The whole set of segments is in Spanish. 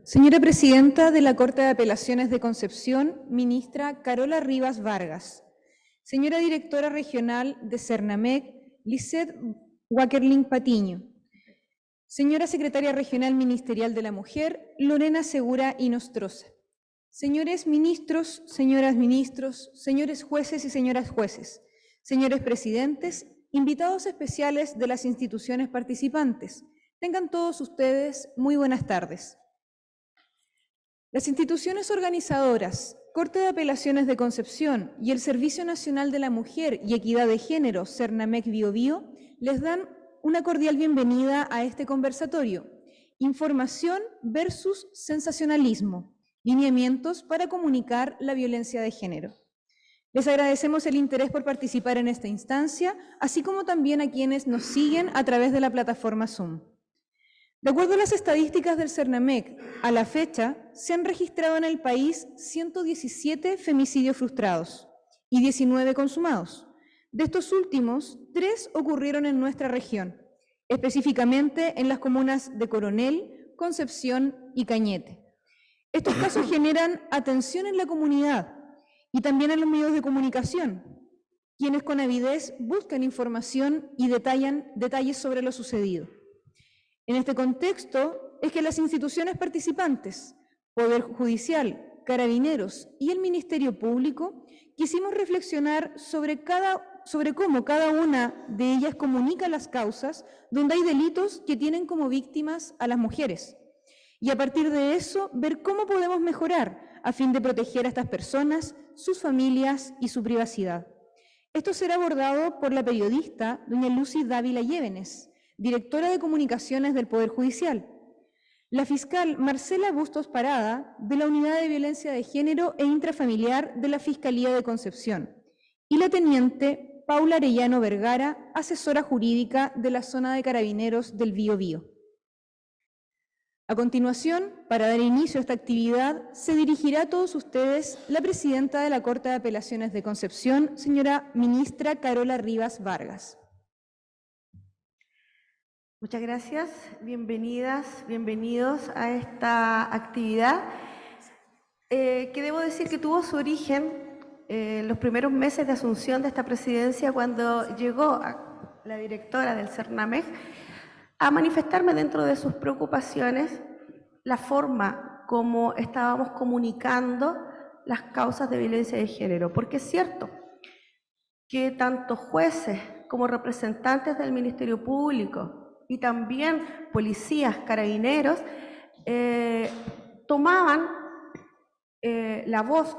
Señora Presidenta de la Corte de Apelaciones de Concepción, Ministra Carola Rivas Vargas. Señora Directora Regional de Cernamec, Lisette Wakerling Patiño. Señora Secretaria Regional Ministerial de la Mujer, Lorena Segura Inostroza. Señores ministros, señoras ministros, señores jueces y señoras jueces, señores presidentes, invitados especiales de las instituciones participantes, tengan todos ustedes muy buenas tardes. Las instituciones organizadoras, Corte de Apelaciones de Concepción y el Servicio Nacional de la Mujer y Equidad de Género, Cernamec Biobío, les dan una cordial bienvenida a este conversatorio. Información versus sensacionalismo, lineamientos para comunicar la violencia de género. Les agradecemos el interés por participar en esta instancia, así como también a quienes nos siguen a través de la plataforma Zoom. De acuerdo a las estadísticas del Cernamec, a la fecha se han registrado en el país 117 femicidios frustrados y 19 consumados. De estos últimos, 3 ocurrieron en nuestra región, específicamente en las comunas de Coronel, Concepción y Cañete. Estos casos generan atención en la comunidad y también en los medios de comunicación, quienes con avidez buscan información y detallan detalles sobre lo sucedido. En este contexto es que las instituciones participantes, Poder Judicial, Carabineros y el Ministerio Público, quisimos reflexionar sobre cómo cada una de ellas comunica las causas donde hay delitos que tienen como víctimas a las mujeres. Y a partir de eso, ver cómo podemos mejorar a fin de proteger a estas personas, sus familias y su privacidad. Esto será abordado por la periodista doña Lucy Dávila Llévenes, directora de Comunicaciones del Poder Judicial, la fiscal Marcela Bustos Parada, de la Unidad de Violencia de Género e Intrafamiliar de la Fiscalía de Concepción, y la teniente Paula Arellano Vergara, asesora jurídica de la Zona de Carabineros del Biobío. A continuación, para dar inicio a esta actividad, se dirigirá a todos ustedes la presidenta de la Corte de Apelaciones de Concepción, señora ministra Carola Rivas Vargas. Muchas gracias, bienvenidas, bienvenidos a esta actividad que debo decir que tuvo su origen en los primeros meses de asunción de esta presidencia, cuando llegó la directora del Cernamec a manifestarme dentro de sus preocupaciones la forma como estábamos comunicando las causas de violencia de género, porque es cierto que tanto jueces como representantes del Ministerio Público y también policías, carabineros, tomaban la voz,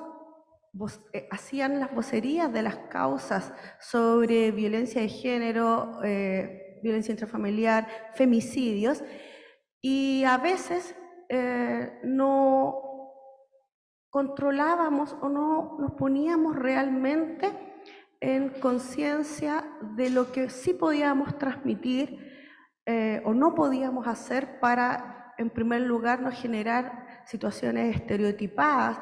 hacían las vocerías de las causas sobre violencia de género, violencia intrafamiliar, femicidios, y a veces no controlábamos o no nos poníamos realmente en conciencia de lo que sí podíamos transmitir o no podíamos hacer para, en primer lugar, no generar situaciones estereotipadas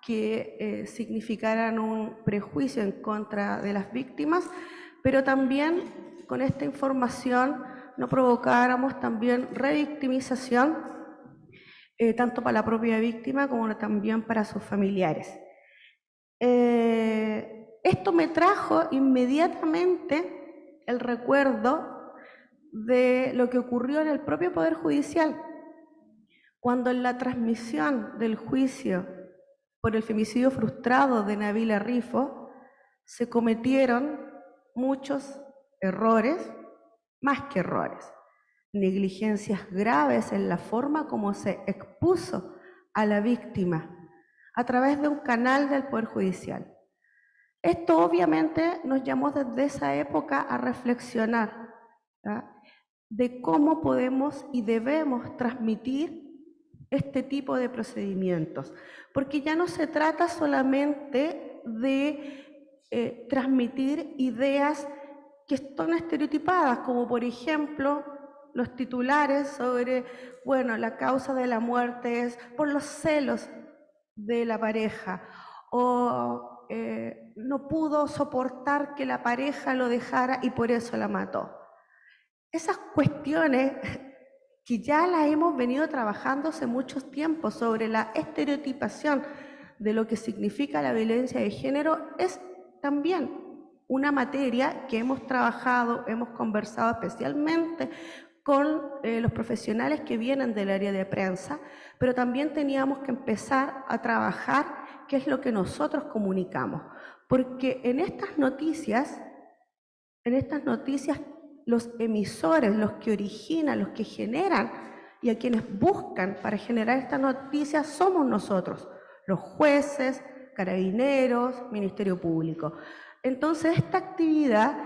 que significaran un prejuicio en contra de las víctimas, pero también con esta información no provocáramos también revictimización, tanto para la propia víctima como también para sus familiares. Esto me trajo inmediatamente el recuerdo de lo que ocurrió en el propio Poder Judicial, cuando en la transmisión del juicio por el femicidio frustrado de Nabila Rifo se cometieron muchos errores, más que errores, negligencias graves en la forma como se expuso a la víctima a través de un canal del Poder Judicial. Esto obviamente nos llamó desde esa época a reflexionar, ¿verdad?, de cómo podemos y debemos transmitir este tipo de procedimientos, porque ya no se trata solamente de transmitir ideas que están estereotipadas, como por ejemplo los titulares sobre, bueno, la causa de la muerte es por los celos de la pareja, o no pudo soportar que la pareja lo dejara y por eso la mató. Esas cuestiones que ya la hemos venido trabajando hace mucho tiempo sobre la estereotipación de lo que significa la violencia de género, es también una materia que hemos trabajado, hemos conversado especialmente con los profesionales que vienen del área de prensa, pero también teníamos que empezar a trabajar qué es lo que nosotros comunicamos, porque en estas noticias los emisores, los que originan, los que generan y a quienes buscan para generar estas noticias somos nosotros, los jueces, carabineros, Ministerio Público. Entonces esta actividad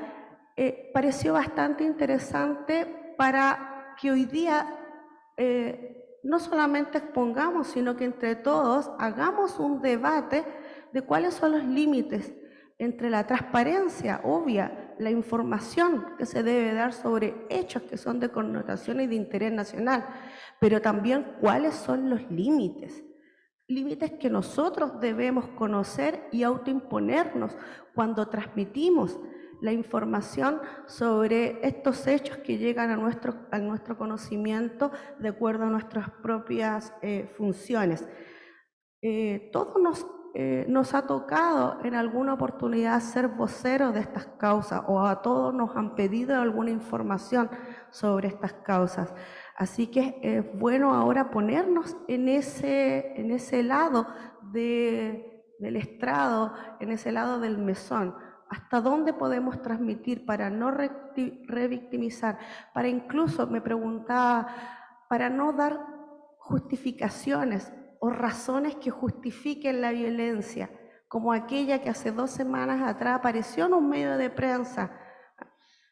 pareció bastante interesante para que hoy día no solamente expongamos, sino que entre todos hagamos un debate de cuáles son los límites entre la transparencia obvia, la información que se debe dar sobre hechos que son de connotación y de interés nacional, pero también cuáles son los límites que nosotros debemos conocer y autoimponernos cuando transmitimos la información sobre estos hechos que llegan a nuestro conocimiento de acuerdo a nuestras propias funciones. Todos nos ha tocado en alguna oportunidad ser voceros de estas causas o a todos nos han pedido alguna información sobre estas causas. Así que es bueno ahora ponernos en ese lado del estrado, en ese lado del mesón. ¿Hasta dónde podemos transmitir para no revictimizar? Para incluso, me preguntaba, para no dar justificaciones o razones que justifiquen la violencia, como aquella que hace 2 semanas atrás apareció en un medio de prensa,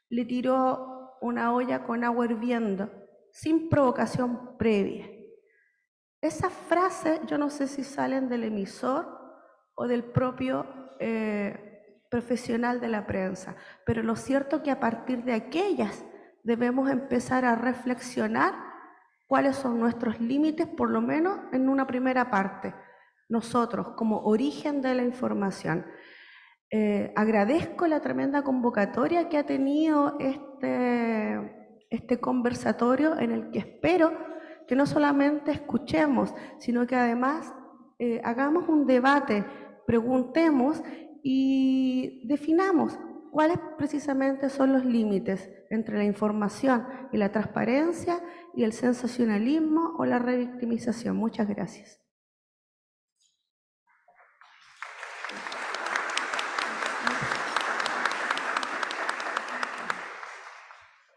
le tiró una olla con agua hirviendo, sin provocación previa. Esas frases, yo no sé si salen del emisor o del propio profesional de la prensa, pero lo cierto es que a partir de aquellas debemos empezar a reflexionar cuáles son nuestros límites, por lo menos en una primera parte, nosotros como origen de la información. Agradezco la tremenda convocatoria que ha tenido este conversatorio, en el que espero que no solamente escuchemos, sino que además hagamos un debate, preguntemos y definamos cuáles precisamente son los límites entre la información y la transparencia y el sensacionalismo o la revictimización. Muchas gracias.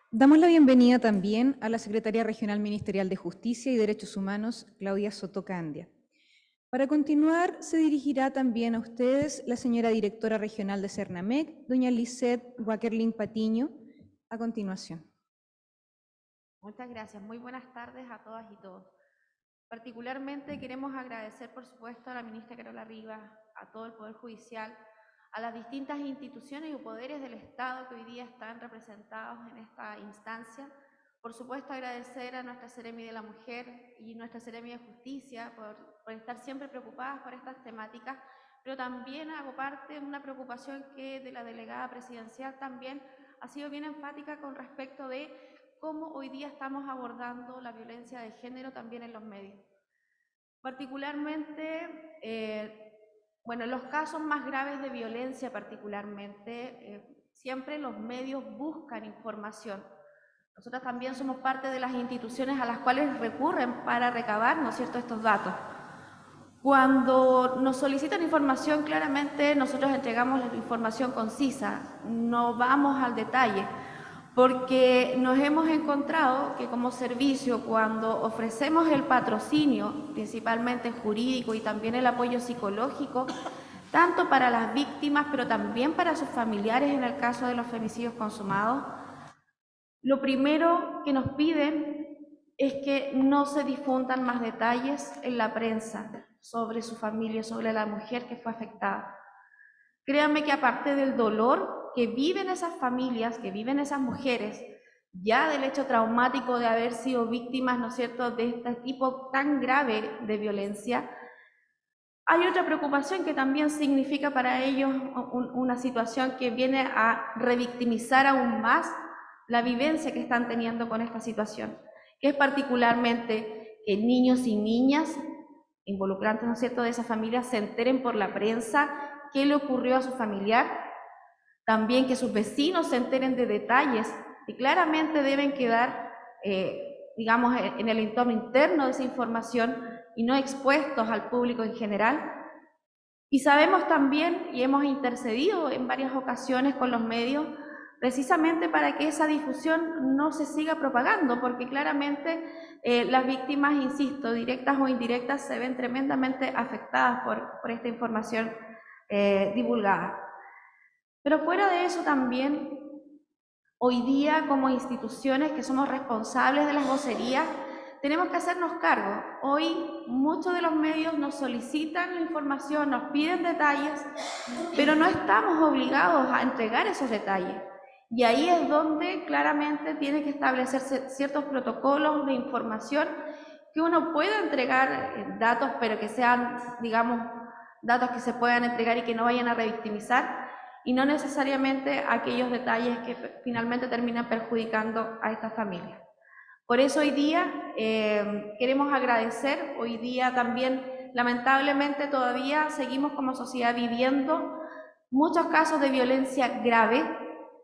Damos la bienvenida también a la Secretaria Regional Ministerial de Justicia y Derechos Humanos, Claudia Soto Candia. Para continuar, se dirigirá también a ustedes la señora Directora Regional de Cernamec, doña Lisset Wackerling Patiño, a continuación. Muchas gracias. Muy buenas tardes a todas y todos. Particularmente queremos agradecer, por supuesto, a la ministra Carola Rivas, a todo el Poder Judicial, a las distintas instituciones y poderes del Estado que hoy día están representados en esta instancia. Por supuesto, agradecer a nuestra Seremi de la Mujer y nuestra Seremi de Justicia por estar siempre preocupadas por estas temáticas, pero también hago parte de una preocupación que de la delegada presidencial también ha sido bien enfática con respecto de cómo hoy día estamos abordando la violencia de género también en los medios. Particularmente, en los casos más graves de violencia particularmente, siempre los medios buscan información. Nosotros también somos parte de las instituciones a las cuales recurren para recabar, ¿no es cierto?, estos datos. Cuando nos solicitan información, claramente nosotros entregamos la información concisa, no vamos al detalle, porque nos hemos encontrado que como servicio, cuando ofrecemos el patrocinio, principalmente jurídico y también el apoyo psicológico, tanto para las víctimas, pero también para sus familiares en el caso de los femicidios consumados, lo primero que nos piden es que no se difundan más detalles en la prensa sobre su familia, sobre la mujer que fue afectada. Créanme que aparte del dolor que viven esas familias, que viven esas mujeres, ya del hecho traumático de haber sido víctimas, ¿no es cierto?, de este tipo tan grave de violencia, hay otra preocupación que también significa para ellos una situación que viene a revictimizar aún más la vivencia que están teniendo con esta situación. que es particularmente que niños y niñas involucrantes, ¿no es cierto?, de esa familia se enteren por la prensa qué le ocurrió a su familiar, también que sus vecinos se enteren de detalles que claramente deben quedar, digamos, en el entorno interno de esa información y no expuestos al público en general. Y sabemos también, y hemos intercedido en varias ocasiones con los medios, precisamente para que esa difusión no se siga propagando, porque claramente las víctimas, insisto, directas o indirectas, se ven tremendamente afectadas por esta información divulgada. Pero fuera de eso también, hoy día como instituciones que somos responsables de las vocerías, tenemos que hacernos cargo. Hoy muchos de los medios nos solicitan la información, nos piden detalles, pero no estamos obligados a entregar esos detalles. Y ahí es donde claramente tiene que establecerse ciertos protocolos de información que uno pueda entregar datos, pero que sean, digamos, datos que se puedan entregar y que no vayan a revictimizar, y no necesariamente aquellos detalles que finalmente terminan perjudicando a esta familia. Por eso hoy día queremos agradecer, hoy día también lamentablemente todavía seguimos como sociedad viviendo muchos casos de violencia grave,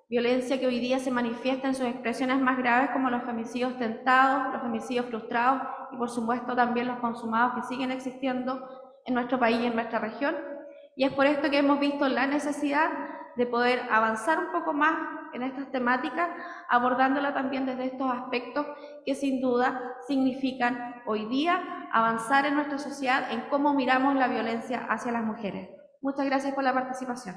violencia que hoy día se manifiesta en sus expresiones más graves como los femicidios tentados, los femicidios frustrados y por supuesto también los consumados que siguen existiendo en nuestro país y en nuestra región. Y es por esto que hemos visto la necesidad de poder avanzar un poco más en estas temáticas, abordándola también desde estos aspectos que sin duda significan hoy día avanzar en nuestra sociedad en cómo miramos la violencia hacia las mujeres. Muchas gracias por la participación.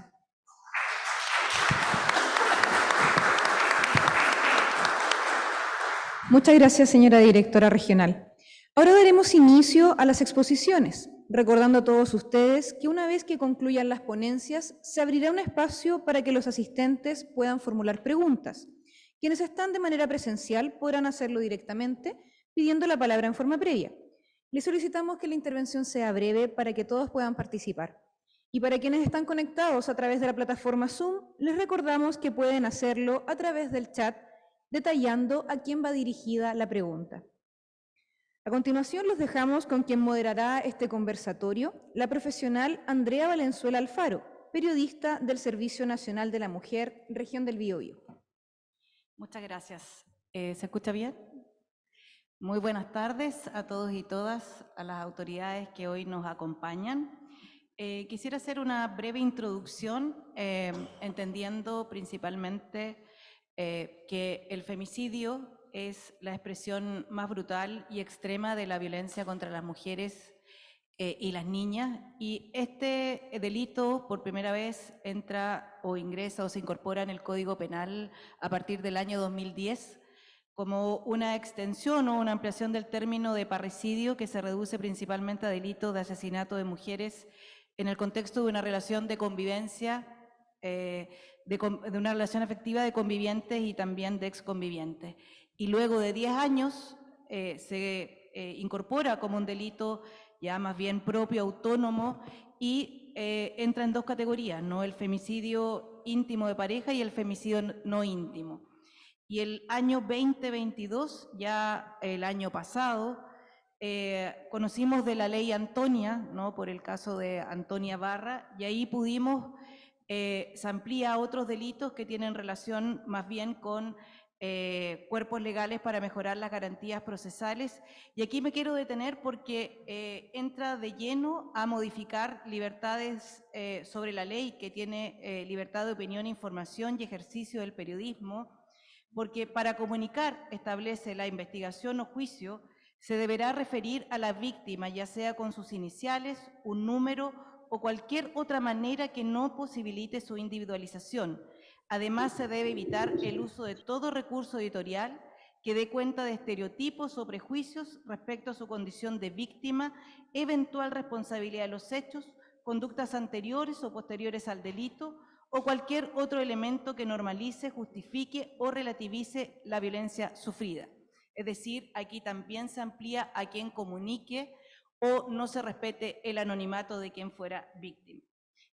Muchas gracias, señora directora regional. Ahora daremos inicio a las exposiciones, recordando a todos ustedes que una vez que concluyan las ponencias, se abrirá un espacio para que los asistentes puedan formular preguntas. Quienes están de manera presencial podrán hacerlo directamente, pidiendo la palabra en forma previa. Les solicitamos que la intervención sea breve para que todos puedan participar. Y para quienes están conectados a través de la plataforma Zoom, les recordamos que pueden hacerlo a través del chat, detallando a quién va dirigida la pregunta. A continuación los dejamos con quien moderará este conversatorio, la profesional Andrea Valenzuela Alfaro, periodista del Servicio Nacional de la Mujer, Región del Biobío. Muchas gracias. ¿Se escucha bien? Muy buenas tardes a todos y todas, a las autoridades que hoy nos acompañan. Quisiera hacer una breve introducción, entendiendo principalmente que el femicidio es la expresión más brutal y extrema de la violencia contra las mujeres y las niñas, y este delito por primera vez entra o ingresa o se incorpora en el Código Penal a partir del año 2010 como una extensión o una ampliación del término de parricidio, que se reduce principalmente a delitos de asesinato de mujeres en el contexto de una relación de convivencia, de una relación afectiva de convivientes y también de exconvivientes. Y luego de 10 años se incorpora como un delito ya más bien propio, autónomo, y entra en dos categorías, ¿no? El femicidio íntimo de pareja y el femicidio no íntimo. Y el año 2022, ya el año pasado, conocimos de la ley Antonia, ¿no? Por el caso de Antonia Barra, y ahí pudimos, se amplía a otros delitos que tienen relación más bien con cuerpos legales para mejorar las garantías procesales. Y aquí me quiero detener porque entra de lleno a modificar libertades sobre la ley que tiene libertad de opinión, información y ejercicio del periodismo, porque para comunicar, establece la investigación o juicio, se deberá referir a la víctima, ya sea con sus iniciales, un número o cualquier otra manera que no posibilite su individualización. Además, se debe evitar el uso de todo recurso editorial que dé cuenta de estereotipos o prejuicios respecto a su condición de víctima, eventual responsabilidad de los hechos, conductas anteriores o posteriores al delito, o cualquier otro elemento que normalice, justifique o relativice la violencia sufrida. Es decir, aquí también se amplía a quien comunique o no se respete el anonimato de quien fuera víctima.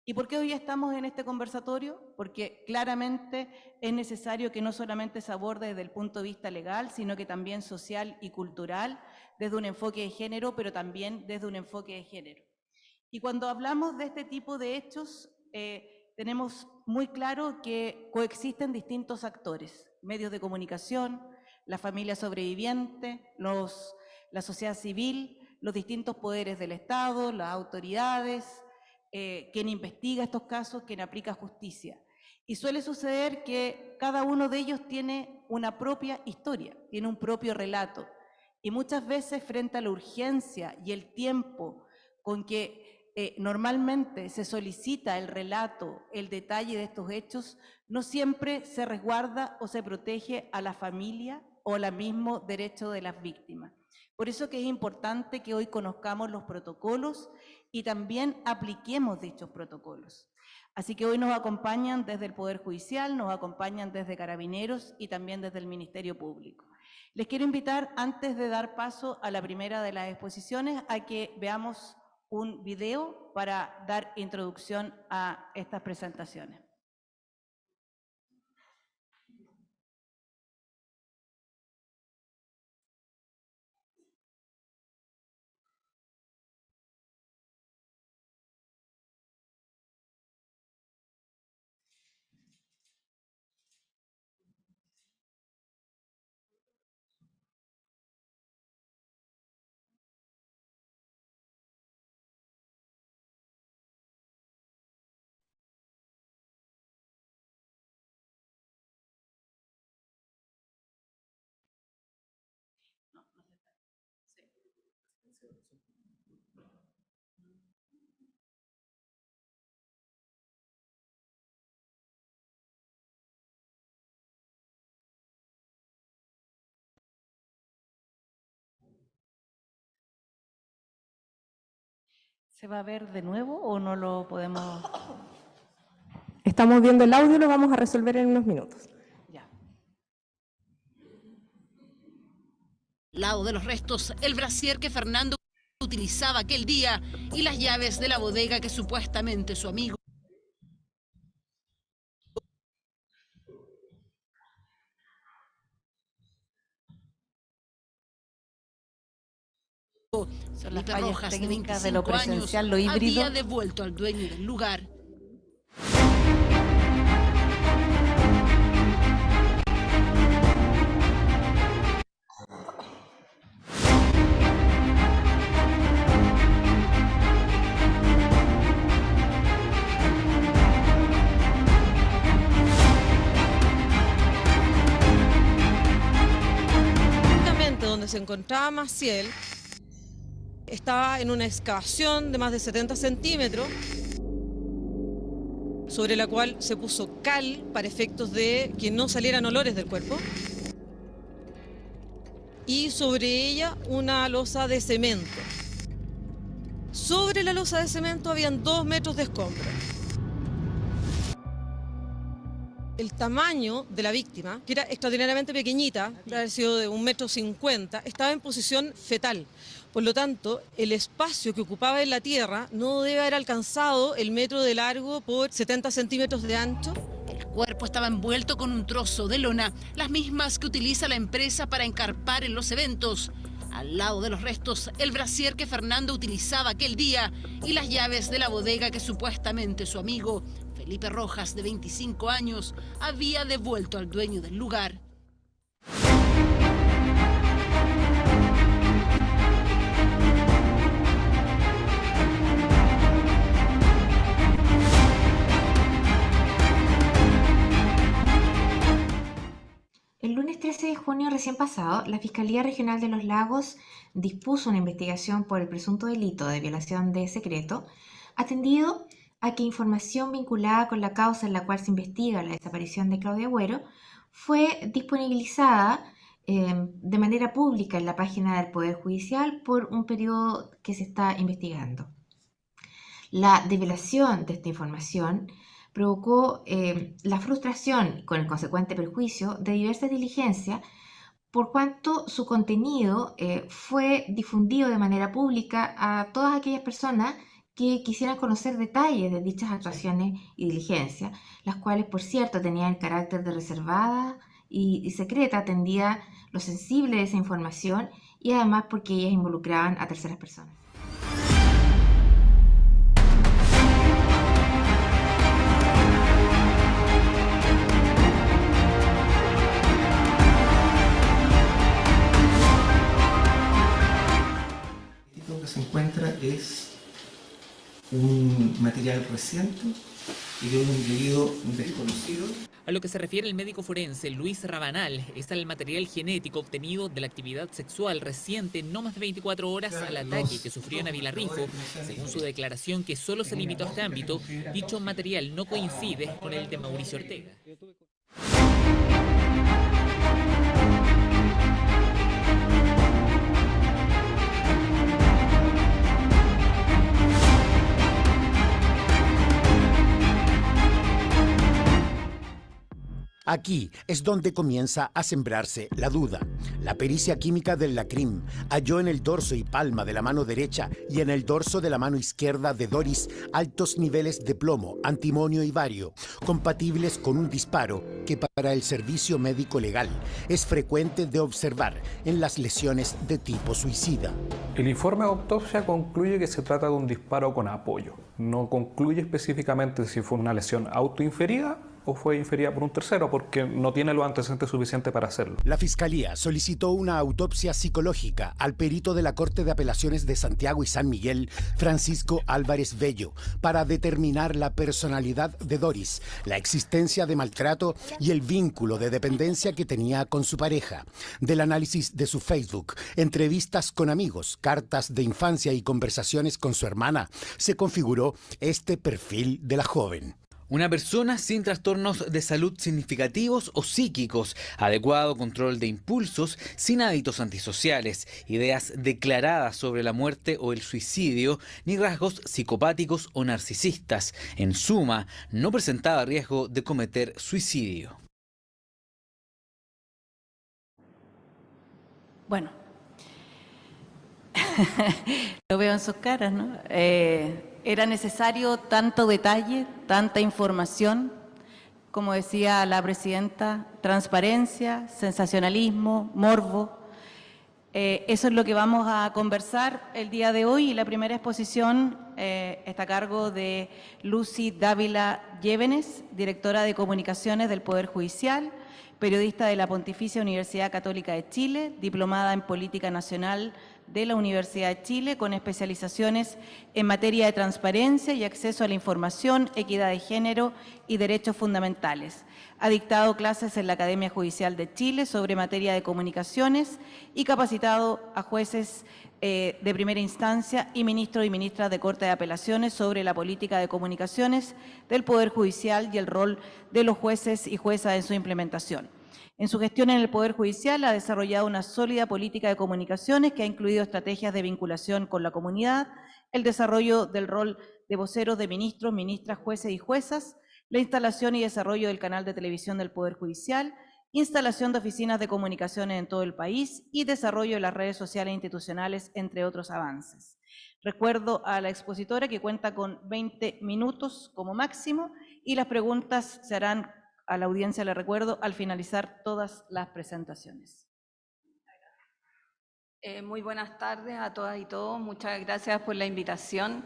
¿Y por qué hoy estamos en este conversatorio? Porque claramente es necesario que no solamente se aborde desde el punto de vista legal, sino que también social y cultural, desde un enfoque de género, pero también desde un enfoque de género. Y cuando hablamos de este tipo de hechos, tenemos muy claro que coexisten distintos actores, medios de comunicación, la familia sobreviviente, la sociedad civil, los distintos poderes del Estado, las autoridades, quien investiga estos casos, quien aplica justicia. Y suele suceder que cada uno de ellos tiene una propia historia, tiene un propio relato. Y muchas veces frente a la urgencia y el tiempo con que normalmente se solicita el relato, el detalle de estos hechos, no siempre se resguarda o se protege a la familia o al mismo derecho de las víctimas. Por eso que es importante que hoy conozcamos los protocolos y también apliquemos dichos protocolos. Así que hoy nos acompañan desde el Poder Judicial, nos acompañan desde Carabineros y también desde el Ministerio Público. Les quiero invitar, antes de dar paso a la primera de las exposiciones, a que veamos un video para dar introducción a estas presentaciones. ¿Se va a ver de nuevo o no lo podemos...? Estamos viendo el audio, lo vamos a resolver en unos minutos. Ya. Lado de los restos, el brasier que Fernando utilizaba aquel día y las llaves de la bodega que supuestamente su amigo Son las Felipe fallas Rojas, de técnicas 25 de lo presencial, lo años, híbrido. había devuelto al dueño del lugar. Donde se encontraba Maciel estaba en una excavación de más de 70 centímetros sobre la cual se puso cal para efectos de que no salieran olores del cuerpo y sobre ella una losa de cemento. Sobre la losa de cemento habían 2 metros de escombro. El tamaño de la víctima, que era extraordinariamente pequeñita, debe haber sido de 1,50 m, estaba en posición fetal. Por lo tanto, el espacio que ocupaba en la tierra no debe haber alcanzado el metro de largo por 70 centímetros de ancho. El cuerpo estaba envuelto con un trozo de lona, las mismas que utiliza la empresa para encarpar en los eventos. Al lado de los restos, el brasier que Fernando utilizaba aquel día y las llaves de la bodega que supuestamente su amigo Felipe Rojas, de 25 años, había devuelto al dueño del lugar. El lunes 13 de junio recién pasado, la Fiscalía Regional de Los Lagos dispuso una investigación por el presunto delito de violación de secreto, atendido a que información vinculada con la causa en la cual se investiga la desaparición de Claudia Agüero fue disponibilizada de manera pública en la página del Poder Judicial por un periodo que se está investigando. La develación de esta información provocó la frustración con el consecuente perjuicio de diversas diligencias por cuanto su contenido fue difundido de manera pública a todas aquellas personas que quisieran conocer detalles de dichas actuaciones y diligencias, las cuales, por cierto, tenían carácter de reservada y secreta, atendía lo sensible de esa información y además porque ellas involucraban a terceras personas. Lo que se encuentra es un material reciente y de un individuo desconocido. A lo que se refiere el médico forense Luis Rabanal, es el material genético obtenido de la actividad sexual reciente no más de 24 horas al ataque que sufrió en Avilarrifo. Según su declaración, que solo se limitó a este ámbito, dicho material no coincide con el de Mauricio Ortega. Aquí es donde comienza a sembrarse la duda. La pericia química del LACRIM halló en el dorso y palma de la mano derecha y en el dorso de la mano izquierda de Doris altos niveles de plomo, antimonio y bario, compatibles con un disparo que para el servicio médico legal es frecuente de observar en las lesiones de tipo suicida. El informe de autopsia concluye que se trata de un disparo con apoyo. No concluye específicamente si fue una lesión autoinferida o fue inferida por un tercero, porque no tiene los antecedentes suficientes para hacerlo. La Fiscalía solicitó una autopsia psicológica al perito de la Corte de Apelaciones de Santiago y San Miguel, Francisco Álvarez Bello, para determinar la personalidad de Doris, la existencia de maltrato y el vínculo de dependencia que tenía con su pareja. Del análisis de su Facebook, entrevistas con amigos, cartas de infancia y conversaciones con su hermana, se configuró este perfil de la joven. Una persona sin trastornos de salud significativos o psíquicos, adecuado control de impulsos, sin hábitos antisociales, ideas declaradas sobre la muerte o el suicidio, ni rasgos psicopáticos o narcisistas. En suma, no presentaba riesgo de cometer suicidio. Bueno, lo veo en sus caras, ¿no? Era necesario tanto detalle, tanta información, como decía la presidenta, transparencia, sensacionalismo, morbo. Eso es lo que vamos a conversar el día de hoy. La primera exposición está a cargo de Lucy Dávila Llévenes, directora de Comunicaciones del Poder Judicial, periodista de la Pontificia Universidad Católica de Chile, diplomada en Política Nacional de la Universidad de Chile, con especializaciones en materia de transparencia y acceso a la información, equidad de género y derechos fundamentales. Ha dictado clases en la Academia Judicial de Chile sobre materia de comunicaciones y capacitado a jueces de primera instancia y ministros y ministras de Corte de Apelaciones sobre la política de comunicaciones del Poder Judicial y el rol de los jueces y juezas en su implementación. En su gestión en el Poder Judicial ha desarrollado una sólida política de comunicaciones que ha incluido estrategias de vinculación con la comunidad, el desarrollo del rol de voceros de ministros, ministras, jueces y juezas, la instalación y desarrollo del canal de televisión del Poder Judicial, instalación de oficinas de comunicaciones en todo el país y desarrollo de las redes sociales e institucionales, entre otros avances. Recuerdo a la expositora que cuenta con 20 minutos como máximo y las preguntas se harán a la audiencia, le recuerdo, al finalizar todas las presentaciones. Muy buenas tardes a todas y todos. Muchas gracias por la invitación.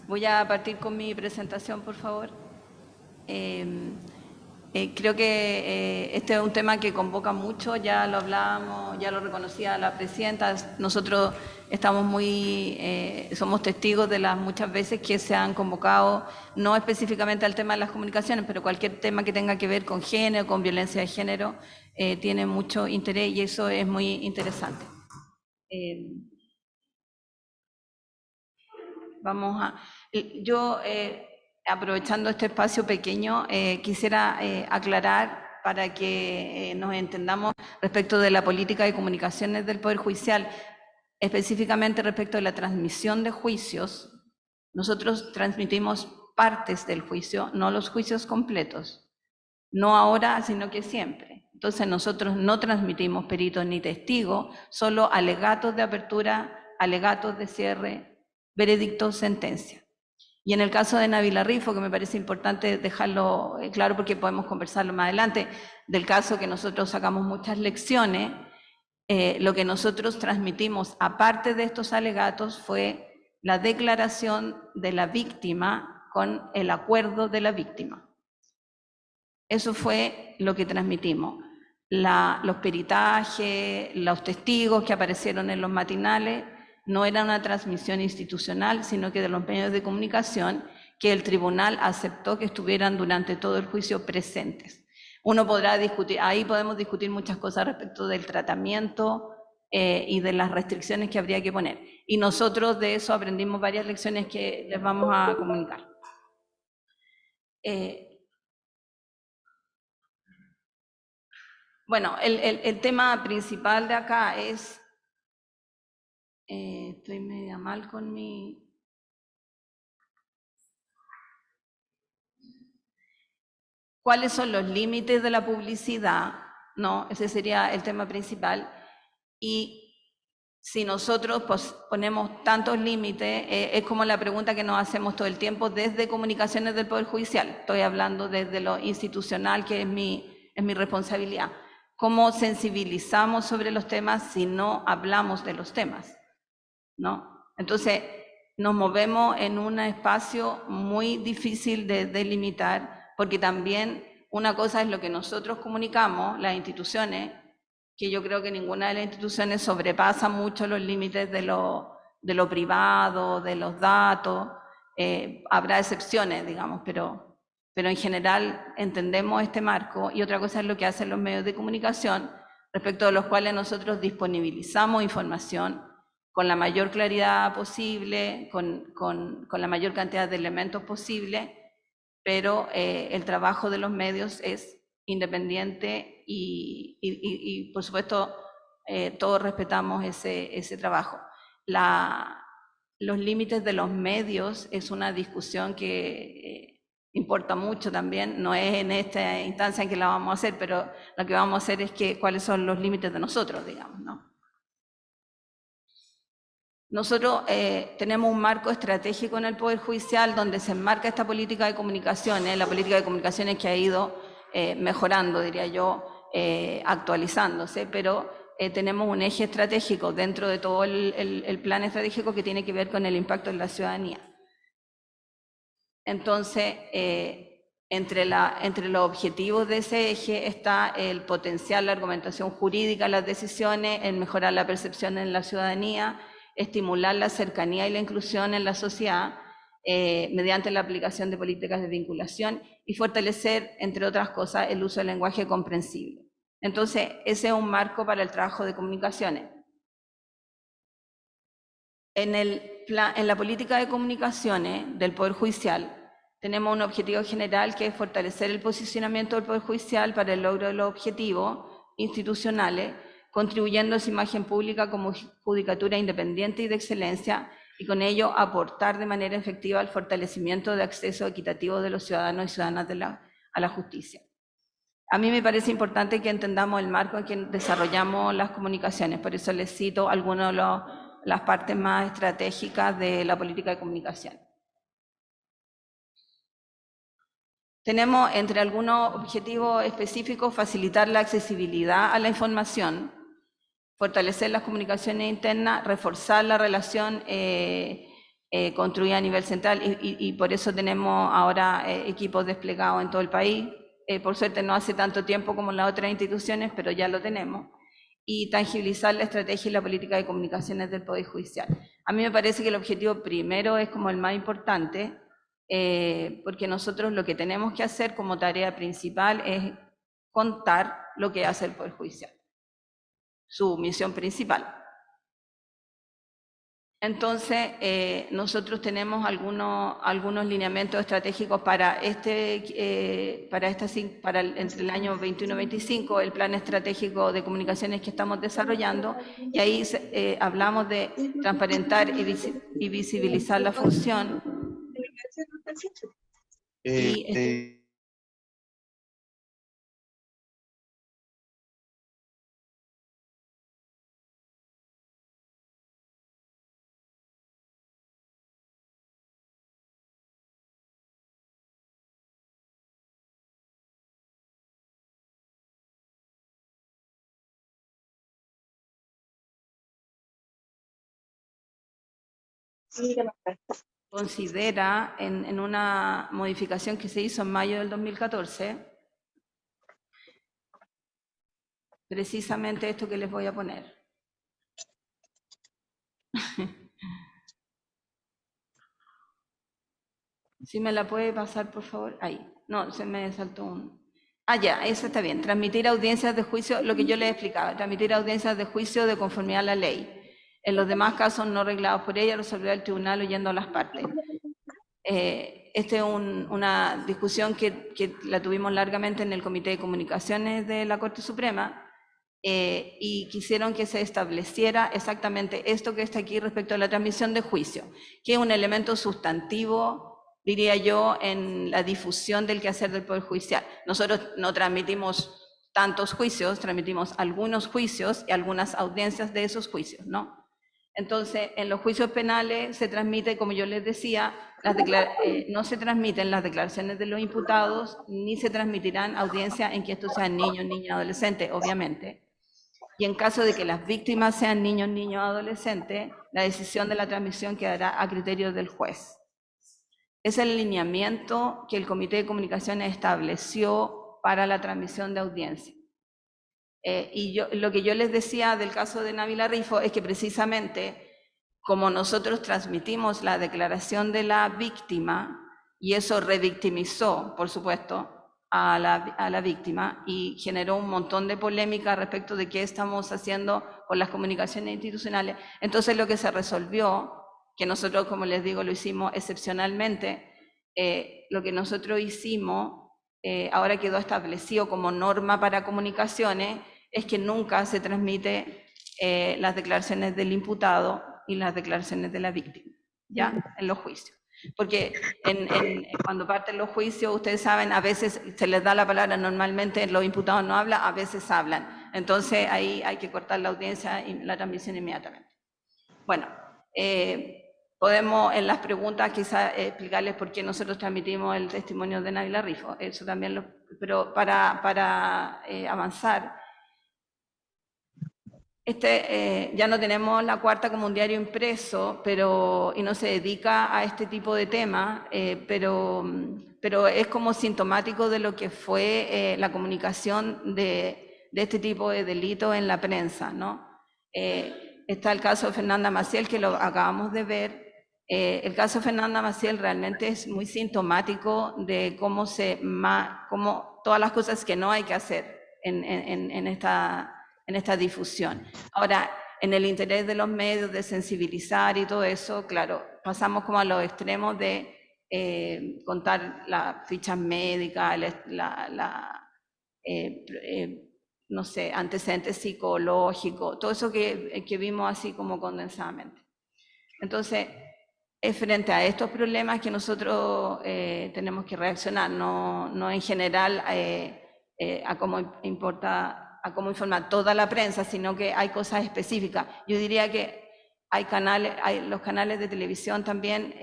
Voy a partir con mi presentación, por favor. Creo que este es un tema que convoca mucho, ya lo hablábamos, ya lo reconocía la presidenta. Nosotros estamos somos testigos de las muchas veces que se han convocado, no específicamente al tema de las comunicaciones, pero cualquier tema que tenga que ver con género, con violencia de género, tiene mucho interés y eso es muy interesante. Aprovechando este espacio pequeño, quisiera aclarar para que nos entendamos respecto de la política de comunicaciones del Poder Judicial, específicamente respecto de la transmisión de juicios. Nosotros transmitimos partes del juicio, no los juicios completos, no ahora, sino que siempre. Entonces nosotros no transmitimos peritos ni testigos, solo alegatos de apertura, alegatos de cierre, veredicto, sentencia. Y en el caso de Nabila Rifo, que me parece importante dejarlo claro porque podemos conversarlo más adelante, del caso que nosotros sacamos muchas lecciones, lo que nosotros transmitimos, aparte de estos alegatos, fue la declaración de la víctima con el acuerdo de la víctima. Eso fue lo que transmitimos. Los peritajes, los testigos que aparecieron en los matinales, no era una transmisión institucional, sino que de los medios de comunicación que el tribunal aceptó que estuvieran durante todo el juicio presentes. Uno podrá discutir, ahí podemos discutir muchas cosas respecto del tratamiento y de las restricciones que habría que poner. Y nosotros de eso aprendimos varias lecciones que les vamos a comunicar. Bueno, el tema principal de acá es, estoy media mal con mi... ¿Cuáles son los límites de la publicidad? ¿No? Ese sería el tema principal. Y si nosotros ponemos tantos límites, es como la pregunta que nos hacemos todo el tiempo desde comunicaciones del Poder Judicial. Estoy hablando desde lo institucional, que es mi responsabilidad. ¿Cómo sensibilizamos sobre los temas si no hablamos de los temas? ¿No? Entonces, nos movemos en un espacio muy difícil de delimitar, porque también una cosa es lo que nosotros comunicamos, las instituciones, que yo creo que ninguna de las instituciones sobrepasa mucho los límites de lo privado, de los datos. Habrá excepciones, digamos, pero en general entendemos este marco. Y otra cosa es lo que hacen los medios de comunicación, respecto de los cuales nosotros disponibilizamos información con la mayor claridad posible, con la mayor cantidad de elementos posible, pero el trabajo de los medios es independiente y por supuesto, todos respetamos ese trabajo. Los límites de los medios es una discusión que importa mucho también, no es en esta instancia en que la vamos a hacer, pero lo que vamos a hacer es cuáles son los límites de nosotros, digamos, ¿no? Nosotros tenemos un marco estratégico en el Poder Judicial donde se enmarca esta política de comunicaciones, la política de comunicaciones que ha ido mejorando, diría yo, actualizándose, pero tenemos un eje estratégico dentro de todo el plan estratégico que tiene que ver con el impacto en la ciudadanía. Entonces, entre los objetivos de ese eje está el potenciar la argumentación jurídica en las decisiones, el mejorar la percepción en la ciudadanía, estimular la cercanía y la inclusión en la sociedad mediante la aplicación de políticas de vinculación y fortalecer, entre otras cosas, el uso del lenguaje comprensible. Entonces, ese es un marco para el trabajo de comunicaciones. En la política de comunicaciones del Poder Judicial tenemos un objetivo general que es fortalecer el posicionamiento del Poder Judicial para el logro de los objetivos institucionales, contribuyendo a su imagen pública como judicatura independiente y de excelencia, y con ello aportar de manera efectiva al fortalecimiento de acceso equitativo de los ciudadanos y ciudadanas a la justicia. A mí me parece importante que entendamos el marco en que desarrollamos las comunicaciones, por eso les cito algunas de las partes más estratégicas de la política de comunicación. Tenemos entre algunos objetivos específicos facilitar la accesibilidad a la información, fortalecer las comunicaciones internas, reforzar la relación construida a nivel central y por eso tenemos ahora equipos desplegados en todo el país. Por suerte no hace tanto tiempo como en las otras instituciones, pero ya lo tenemos. Y tangibilizar la estrategia y la política de comunicaciones del Poder Judicial. A mí me parece que el objetivo primero es como el más importante, porque nosotros lo que tenemos que hacer como tarea principal es contar lo que hace el Poder Judicial, su misión principal. Entonces, nosotros tenemos algunos lineamientos estratégicos para entre el año 21-25, el plan estratégico de comunicaciones que estamos desarrollando, y ahí hablamos de transparentar y visibilizar la función. considera en una modificación que se hizo en mayo del 2014, precisamente esto que les voy a poner. ¿Sí me la puede pasar, por favor? Ahí. No, se me saltó un... Ah, ya, eso está bien. Transmitir audiencias de juicio, lo que yo les explicaba, transmitir audiencias de juicio de conformidad a la ley. En los demás casos no reglados por ella, resolverá el tribunal oyendo a las partes. Esta es una discusión que la tuvimos largamente en el Comité de Comunicaciones de la Corte Suprema, y quisieron que se estableciera exactamente esto que está aquí respecto a la transmisión de juicio, que es un elemento sustantivo, diría yo, en la difusión del quehacer del Poder Judicial. Nosotros no transmitimos tantos juicios, transmitimos algunos juicios y algunas audiencias de esos juicios, ¿no? Entonces, en los juicios penales se transmite, como yo les decía, no se transmiten las declaraciones de los imputados, ni se transmitirán audiencias en que estos sean niños, niñas, adolescentes, obviamente. Y en caso de que las víctimas sean niños, niños, adolescentes, la decisión de la transmisión quedará a criterio del juez. Es el lineamiento que el Comité de Comunicaciones estableció para la transmisión de audiencia. Lo que yo les decía del caso de Nabila Rifo es que precisamente como nosotros transmitimos la declaración de la víctima, y eso revictimizó, por supuesto, a la víctima y generó un montón de polémica respecto de qué estamos haciendo con las comunicaciones institucionales. Entonces lo que se resolvió, que nosotros, como les digo, lo hicimos excepcionalmente, lo que nosotros hicimos, ahora quedó establecido como norma para comunicaciones, es que nunca se transmite las declaraciones del imputado y las declaraciones de la víctima, ¿ya? En los juicios. Porque cuando parten los juicios, ustedes saben, a veces se les da la palabra, normalmente los imputados no hablan, a veces hablan. Entonces ahí hay que cortar la audiencia y la transmisión inmediatamente. Bueno, podemos en las preguntas quizás explicarles por qué nosotros transmitimos el testimonio de Nabila Rifo, eso también pero para avanzar, ya no tenemos La Cuarta como un diario impreso, y no se dedica a este tipo de temas, pero es como sintomático de lo que fue la comunicación de este tipo de delitos en la prensa, ¿no? Está el caso de Fernanda Maciel, que lo acabamos de ver. El caso de Fernanda Maciel realmente es muy sintomático de cómo todas las cosas que no hay que hacer en esta difusión. Ahora, en el interés de los medios de sensibilizar y todo eso, claro, pasamos como a los extremos de contar las fichas médicas, no sé, antecedentes psicológicos, todo eso que vimos así como condensadamente. Entonces, es frente a estos problemas que nosotros tenemos que reaccionar, no en general a cómo informa toda la prensa, sino que hay cosas específicas. Yo diría que los canales de televisión también,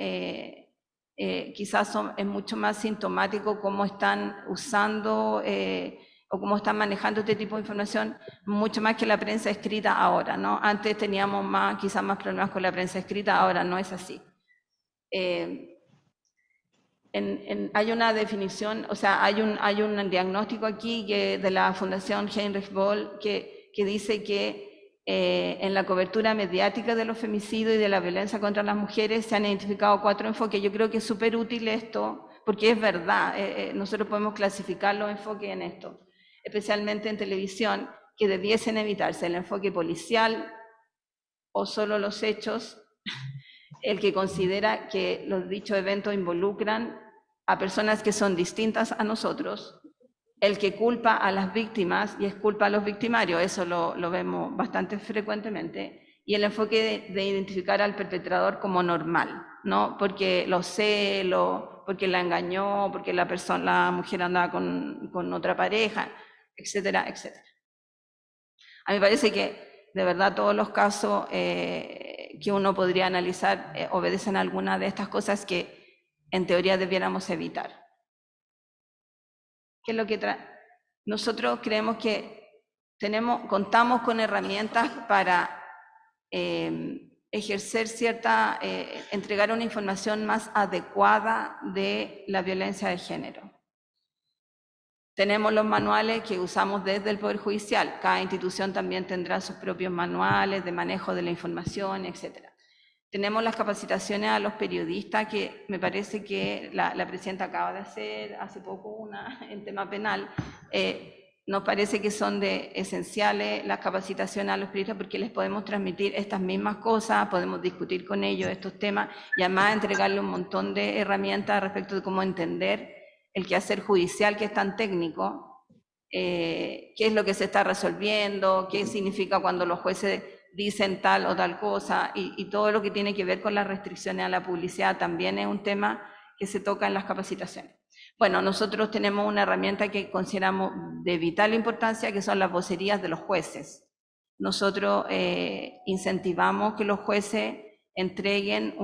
quizás es mucho más sintomático cómo están usando o cómo están manejando este tipo de información, mucho más que la prensa escrita ahora, ¿no? Antes teníamos quizás más problemas con la prensa escrita, ahora no es así. Hay una definición, o sea, hay un diagnóstico aquí de la Fundación Heinrich Böll que dice que en la cobertura mediática de los femicidios y de la violencia contra las mujeres se han identificado 4 enfoques. Yo creo que es súper útil esto, porque es verdad, nosotros podemos clasificar los enfoques en esto, especialmente en televisión, que debiesen evitarse el enfoque policial o solo los hechos, el que considera que los dichos eventos involucran a personas que son distintas a nosotros, el que culpa a las víctimas y exculpa a los victimarios, eso lo vemos bastante frecuentemente, y el enfoque de identificar al perpetrador como normal, ¿no? Porque lo celo, porque la engañó, porque la mujer andaba con otra pareja, etcétera, etcétera. A mí me parece que de verdad todos los casos que uno podría analizar obedecen a alguna de estas cosas que en teoría debiéramos evitar. ¿Qué es lo que nosotros creemos que contamos con herramientas para ejercer entregar una información más adecuada de la violencia de género. Tenemos los manuales que usamos desde el Poder Judicial. Cada institución también tendrá sus propios manuales de manejo de la información, etc. Tenemos las capacitaciones a los periodistas, que me parece que la presidenta acaba de hacer hace poco una en tema penal. Nos parece que son esenciales las capacitaciones a los periodistas porque les podemos transmitir estas mismas cosas, podemos discutir con ellos estos temas y además entregarles un montón de herramientas respecto de cómo entender el quehacer judicial, que es tan técnico, qué es lo que se está resolviendo, qué significa cuando los jueces dicen tal o tal cosa, y todo lo que tiene que ver con las restricciones a la publicidad también es un tema que se toca en las capacitaciones. Bueno, nosotros tenemos una herramienta que consideramos de vital importancia, que son las vocerías de los jueces. Nosotros incentivamos que los jueces entreguen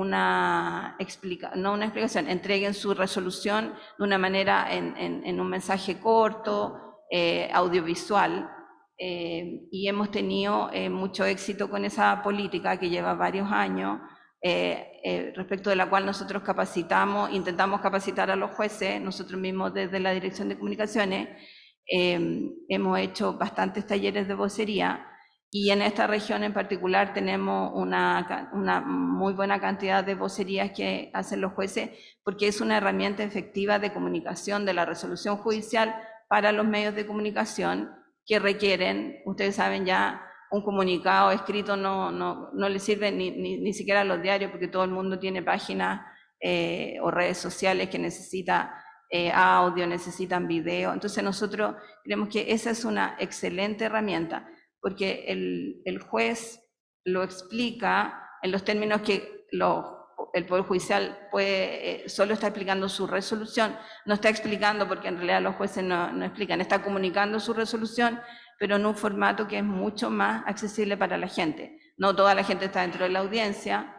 entreguen su resolución de una manera en un mensaje corto, audiovisual, y hemos tenido mucho éxito con esa política que lleva varios años, respecto de la cual nosotros intentamos capacitar a los jueces. Nosotros mismos desde la Dirección de Comunicaciones hemos hecho bastantes talleres de vocería, y en esta región en particular tenemos una muy buena cantidad de vocerías que hacen los jueces, porque es una herramienta efectiva de comunicación de la resolución judicial para los medios de comunicación que requieren, ustedes saben ya, un comunicado escrito no le sirve ni siquiera a los diarios, porque todo el mundo tiene páginas o redes sociales que necesita audio, necesitan video. Entonces nosotros creemos que esa es una excelente herramienta, porque el juez lo explica en los términos que el Poder Judicial solo está explicando su resolución, no está explicando, porque en realidad los jueces no explican, está comunicando su resolución, pero en un formato que es mucho más accesible para la gente. No toda la gente está dentro de la audiencia,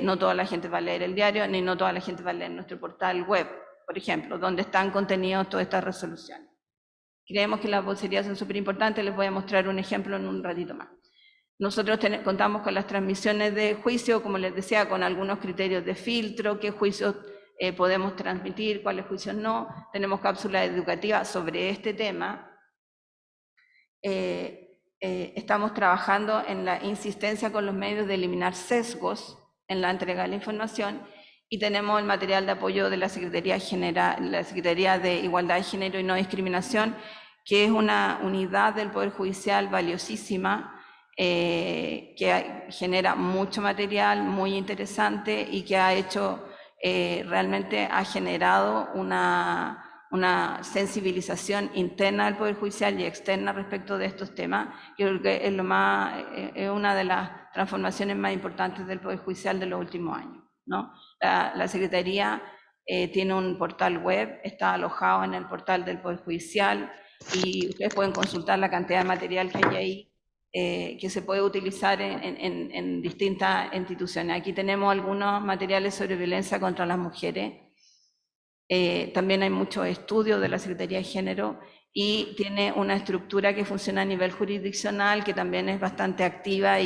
no toda la gente va a leer el diario, ni no toda la gente va a leer nuestro portal web, por ejemplo, donde están contenidos todas estas resoluciones. Creemos que las vocerías son súper importantes, les voy a mostrar un ejemplo en un ratito más. Nosotros contamos con las transmisiones de juicio, como les decía, con algunos criterios de filtro, qué juicios podemos transmitir, cuáles juicios no. Tenemos cápsulas educativas sobre este tema. Estamos trabajando en la insistencia con los medios de eliminar sesgos en la entrega de la información, y tenemos el material de apoyo de la Secretaría de Igualdad de Género y No Discriminación, que es una unidad del Poder Judicial valiosísima, que genera mucho material muy interesante y que realmente ha generado una sensibilización interna del Poder Judicial y externa respecto de estos temas. Yo creo que es una de las transformaciones más importantes del Poder Judicial de los últimos años, ¿no? La Secretaría tiene un portal web, está alojado en el portal del Poder Judicial, y ustedes pueden consultar la cantidad de material que hay ahí, que se puede utilizar en distintas instituciones. Aquí tenemos algunos materiales sobre violencia contra las mujeres. También hay muchos estudios de la Secretaría de Género, y tiene una estructura que funciona a nivel jurisdiccional, que también es bastante activa,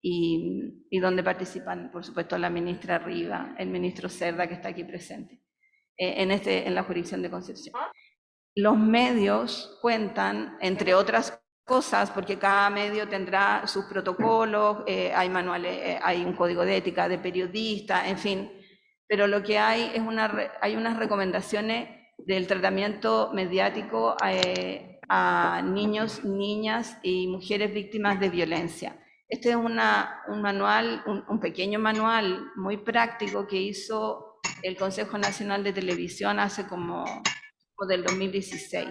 y donde participan, por supuesto, la ministra Rivas, el ministro Cerda, que está aquí presente, en la jurisdicción de Concepción. Los medios cuentan, entre otras cosas, porque cada medio tendrá sus protocolos, hay manuales, hay un código de ética de periodista, en fin, pero lo que hay es hay unas recomendaciones del tratamiento mediático a niños, niñas y mujeres víctimas de violencia. Este es un manual, un pequeño manual muy práctico que hizo el Consejo Nacional de Televisión hace como del 2016.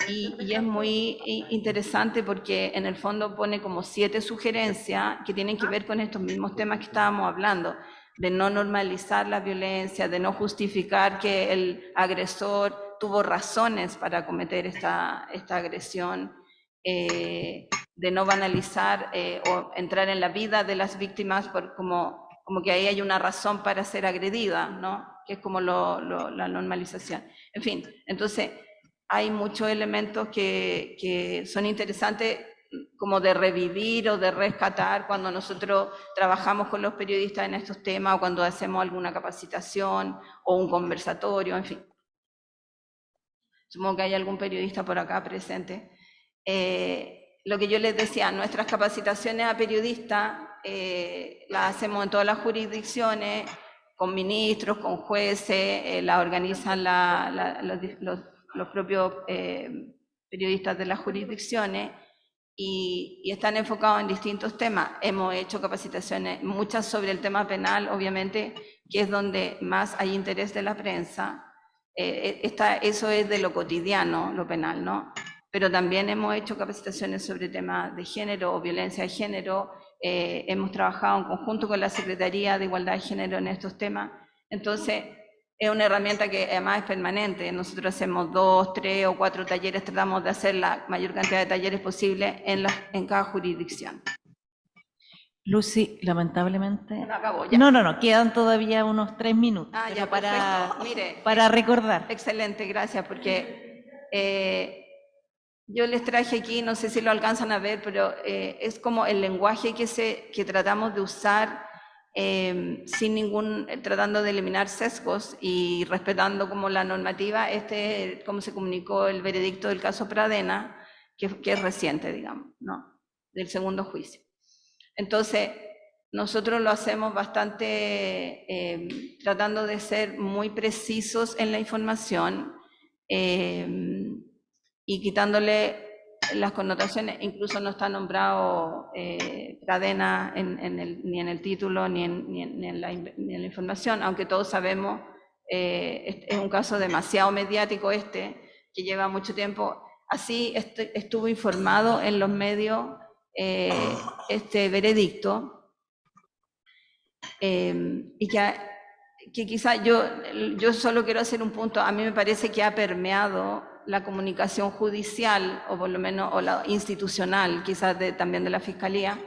Y es muy interesante porque en el fondo pone como 7 sugerencias que tienen que ver con estos mismos temas que estábamos hablando, de no normalizar la violencia, de no justificar que el agresor tuvo razones para cometer esta agresión, de no banalizar o entrar en la vida de las víctimas como que ahí hay una razón para ser agredida, ¿no? Que es como la normalización. En fin, entonces hay muchos elementos que son interesantes. como de revivir o de rescatar cuando nosotros trabajamos con los periodistas en estos temas o cuando hacemos alguna capacitación o un conversatorio, en fin. Supongo que hay algún periodista por acá presente. Lo que yo les decía, nuestras capacitaciones a periodistas las hacemos en todas las jurisdicciones, con ministros, con jueces, las organizan los propios periodistas de las jurisdicciones y están enfocados en distintos temas. Hemos hecho capacitaciones, muchas sobre el tema penal, obviamente, que es donde más hay interés de la prensa. Eso es de lo cotidiano, lo penal, ¿no? Pero también hemos hecho capacitaciones sobre temas de género o violencia de género. Hemos trabajado en conjunto con la Secretaría de Igualdad de Género en estos temas. Entonces, es una herramienta que además es permanente. Nosotros hacemos 2, 3 o 4 talleres, tratamos de hacer la mayor cantidad de talleres posible en cada jurisdicción. Lucy, lamentablemente... No acabó ya. No, quedan todavía unos 3 minutos. Ah, ya, perfecto. Mire, para recordar. Excelente, gracias, porque yo les traje aquí, no sé si lo alcanzan a ver, pero es como el lenguaje que tratamos de usar tratando de eliminar sesgos y respetando como la normativa, como se comunicó el veredicto del caso Pradena, que es reciente, digamos, ¿no? Del segundo juicio. Entonces, nosotros lo hacemos bastante, tratando de ser muy precisos en la información y quitándole las connotaciones. Incluso no está nombrado Pradena ni en el título ni en la información, aunque todos sabemos, es un caso demasiado mediático que lleva mucho tiempo. Así estuvo informado en los medios este veredicto, y que quizá yo solo quiero hacer un punto. A mí me parece que ha permeado la comunicación judicial, o por lo menos o la institucional, quizás también de la Fiscalía,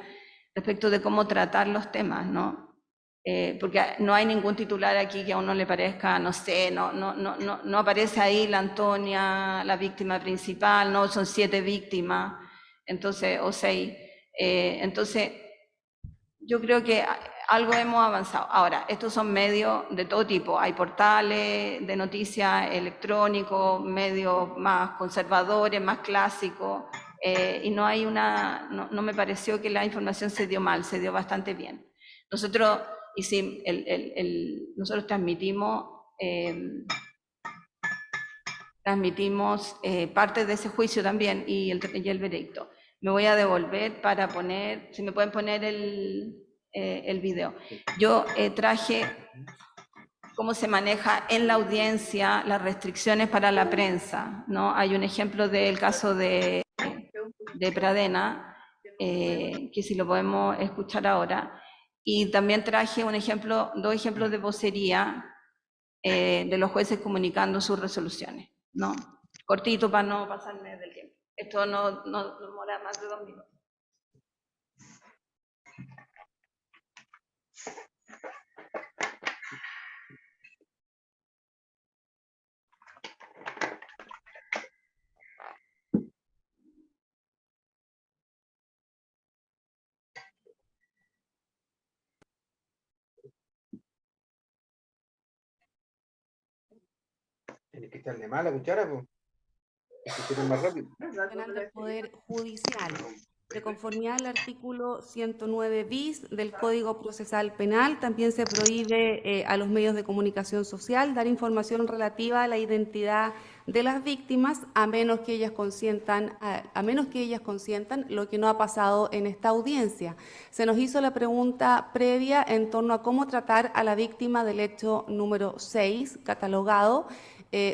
respecto de cómo tratar los temas, ¿no? Porque no hay ningún titular aquí que a uno le parezca, no sé, no aparece ahí la Antonia, la víctima principal, no, son 7 víctimas, entonces, o 6. Entonces, yo creo que algo hemos avanzado. Ahora, estos son medios de todo tipo. Hay portales de noticias electrónicos, medios más conservadores, más clásicos, y no hay no me pareció que la información se dio mal, se dio bastante bien. Nosotros nosotros transmitimos parte de ese juicio también y el veredicto. Me voy a devolver para poner, si me pueden poner el video. Yo traje cómo se maneja en la audiencia las restricciones para la prensa, ¿no? Hay un ejemplo del caso de Pradena, que si lo podemos escuchar ahora, y también traje 2 ejemplos de vocería de los jueces comunicando sus resoluciones, ¿no? Cortito para no pasarme del tiempo. Esto no demora más de 2 minutos. Tienes que echarle más la cuchara, pues. Que más rápido. Penal del Poder Judicial. De conformidad al artículo 109 bis del Código Procesal Penal, también se prohíbe a los medios de comunicación social dar información relativa a la identidad de las víctimas, a menos que ellas consientan, lo que no ha pasado en esta audiencia. Se nos hizo la pregunta previa en torno a cómo tratar a la víctima del hecho número 6, catalogado.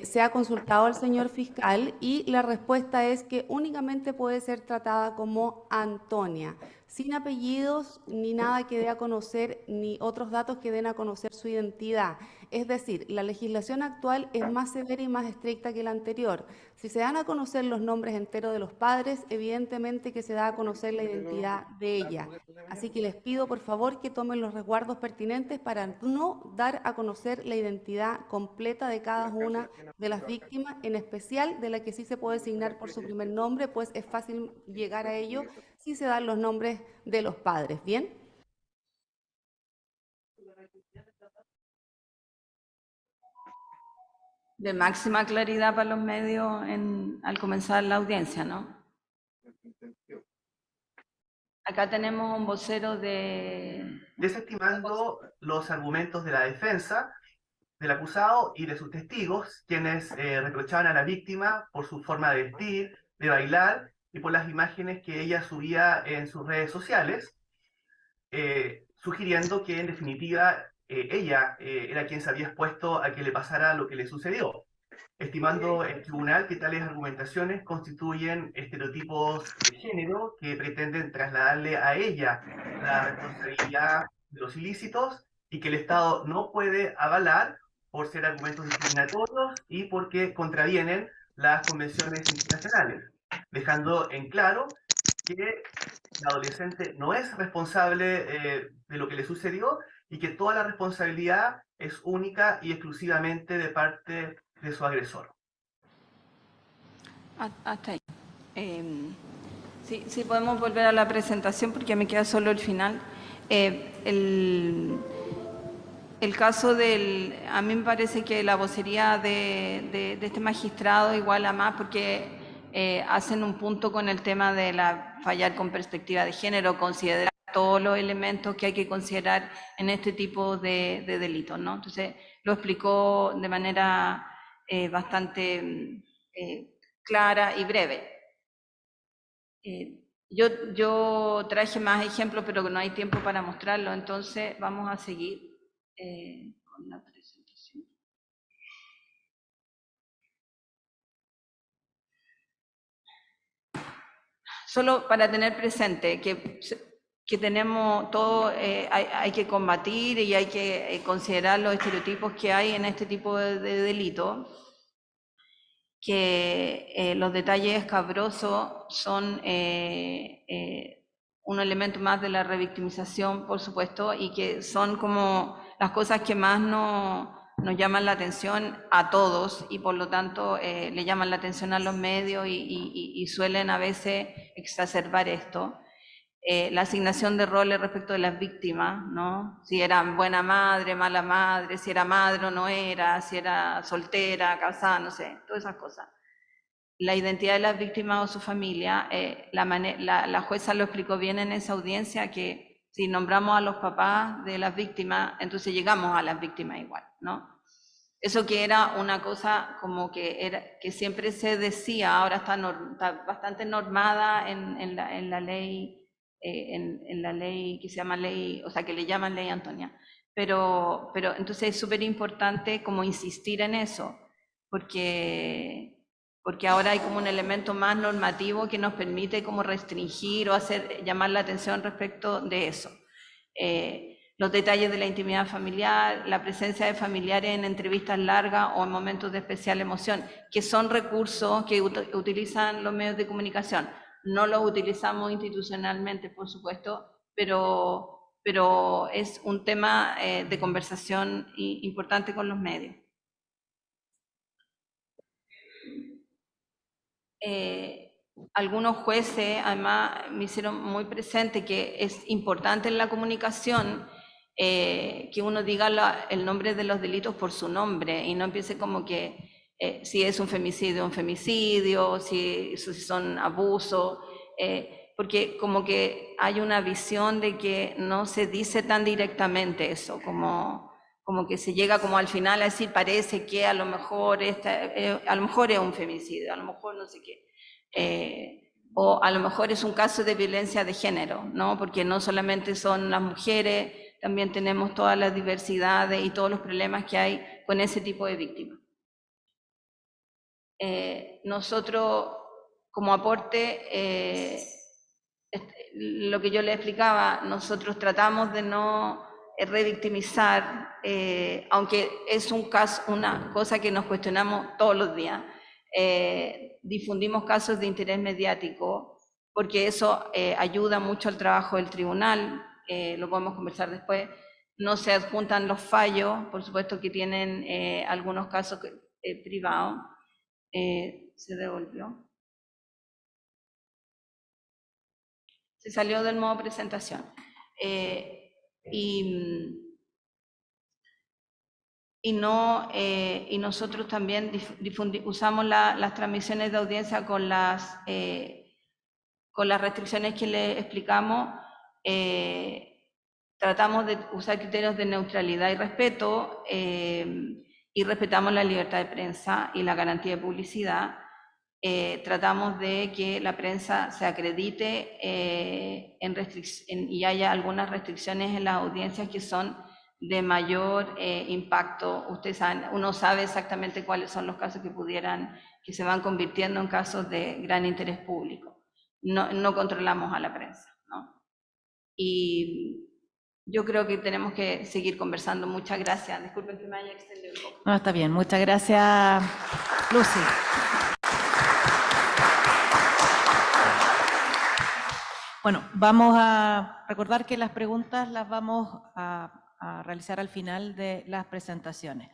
Se ha consultado al señor fiscal y la respuesta es que únicamente puede ser tratada como Antonia. sin apellidos ni nada que dé a conocer, ni otros datos que den a conocer su identidad. Es decir, la legislación actual es más severa y más estricta que la anterior. Si se dan a conocer los nombres enteros de los padres, evidentemente que se da a conocer la identidad de ella. Así que les pido por favor que tomen los resguardos pertinentes para no dar a conocer la identidad completa de cada una de las víctimas, en especial de la que sí se puede designar por su primer nombre, pues es fácil llegar a ello si se dan los nombres de los padres. ¿Bien? De máxima claridad para los medios al comenzar la audiencia, ¿no? Acá tenemos un vocero de... Desestimando los argumentos de la defensa, del acusado y de sus testigos, quienes reprochaban a la víctima por su forma de vestir, de bailar y por las imágenes que ella subía en sus redes sociales, sugiriendo que en definitiva ella era quien se había expuesto a que le pasara lo que le sucedió, estimando el tribunal que tales argumentaciones constituyen estereotipos de género que pretenden trasladarle a ella la responsabilidad de los ilícitos y que el Estado no puede avalar por ser argumentos discriminatorios y porque contravienen las convenciones internacionales, dejando en claro que la adolescente no es responsable de lo que le sucedió y que toda la responsabilidad es única y exclusivamente de parte de su agresor. Hasta ahí. Sí, podemos volver a la presentación porque me queda solo el final. El caso a mí me parece que la vocería de este magistrado iguala más porque hacen un punto con el tema de fallar con perspectiva de género, considerar todos los elementos que hay que considerar en este tipo de delitos, ¿no? Entonces, lo explicó de manera bastante clara y breve. Yo traje más ejemplos, pero no hay tiempo para mostrarlo, entonces vamos a seguir con la presentación. Solo para tener presente que tenemos todo, hay que combatir y hay que considerar los estereotipos que hay en este tipo de delitos, que los detalles escabrosos son un elemento más de la revictimización, por supuesto, y que son como las cosas que más nos llaman la atención a todos y por lo tanto le llaman la atención a los medios y suelen a veces exacerbar esto. La asignación de roles respecto de las víctimas, ¿no? Si era buena madre, mala madre, si era madre o no era, si era soltera, casada, no sé, todas esas cosas. La identidad de las víctimas o su familia, la jueza lo explicó bien en esa audiencia, que si nombramos a los papás de las víctimas, entonces llegamos a las víctimas igual, ¿no? Eso que era una cosa como que siempre se decía, ahora está bastante normada en la ley, en la ley que se llama ley, o sea, que le llaman ley Antonia. Pero entonces es súper importante como insistir en eso, porque ahora hay como un elemento más normativo que nos permite como restringir o llamar la atención respecto de eso. Los detalles de la intimidad familiar, la presencia de familiares en entrevistas largas o en momentos de especial emoción, que son recursos que utilizan los medios de comunicación. No los utilizamos institucionalmente, por supuesto, pero es un tema de conversación importante con los medios. Algunos jueces además me hicieron muy presente que es importante en la comunicación que uno diga el nombre de los delitos por su nombre y no empiece como que si es un femicidio, si son abusos, porque como que hay una visión de que no se dice tan directamente eso, como que se llega como al final a decir, parece que a lo mejor es un femicidio, a lo mejor no sé qué. O a lo mejor es un caso de violencia de género, ¿no? Porque no solamente son las mujeres, también tenemos todas las diversidades y todos los problemas que hay con ese tipo de víctimas. Nosotros, como aporte, lo que yo le explicaba, nosotros tratamos de no revictimizar, aunque es una cosa que nos cuestionamos todos los días. Difundimos casos de interés mediático porque eso ayuda mucho al trabajo del tribunal, lo podemos conversar después. No se adjuntan los fallos, por supuesto que tienen algunos casos privados. Se devolvió. Se salió del modo presentación. Y nosotros también usamos las transmisiones de audiencia con las restricciones que les explicamos. Tratamos de usar criterios de neutralidad y respeto, y respetamos la libertad de prensa y la garantía de publicidad. Tratamos de que la prensa se acredite y haya algunas restricciones en las audiencias que son de mayor impacto. Ustedes saben, uno sabe exactamente cuáles son los casos que se van convirtiendo en casos de gran interés público. No controlamos a la prensa, ¿no? Y yo creo que tenemos que seguir conversando. Muchas gracias. Disculpen que me haya extendido un poco. No, está bien. Muchas gracias, Lucy. Bueno, vamos a recordar que las preguntas las vamos a realizar al final de las presentaciones.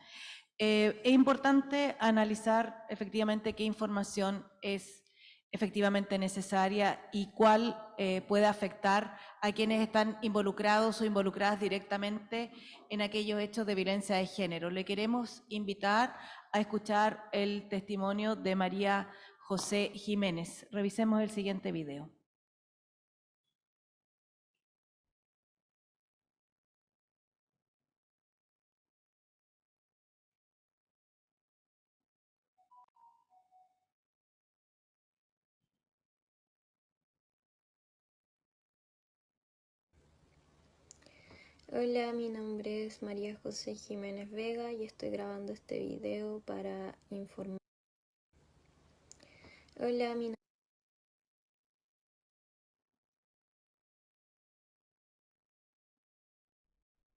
Es importante analizar efectivamente qué información es efectivamente necesaria y cuál puede afectar a quienes están involucrados o involucradas directamente en aquellos hechos de violencia de género. Le queremos invitar a escuchar el testimonio de María José Jiménez. Revisemos el siguiente video. Hola, mi nombre es María José Jiménez Vega y estoy grabando este video para informar. Hola, mi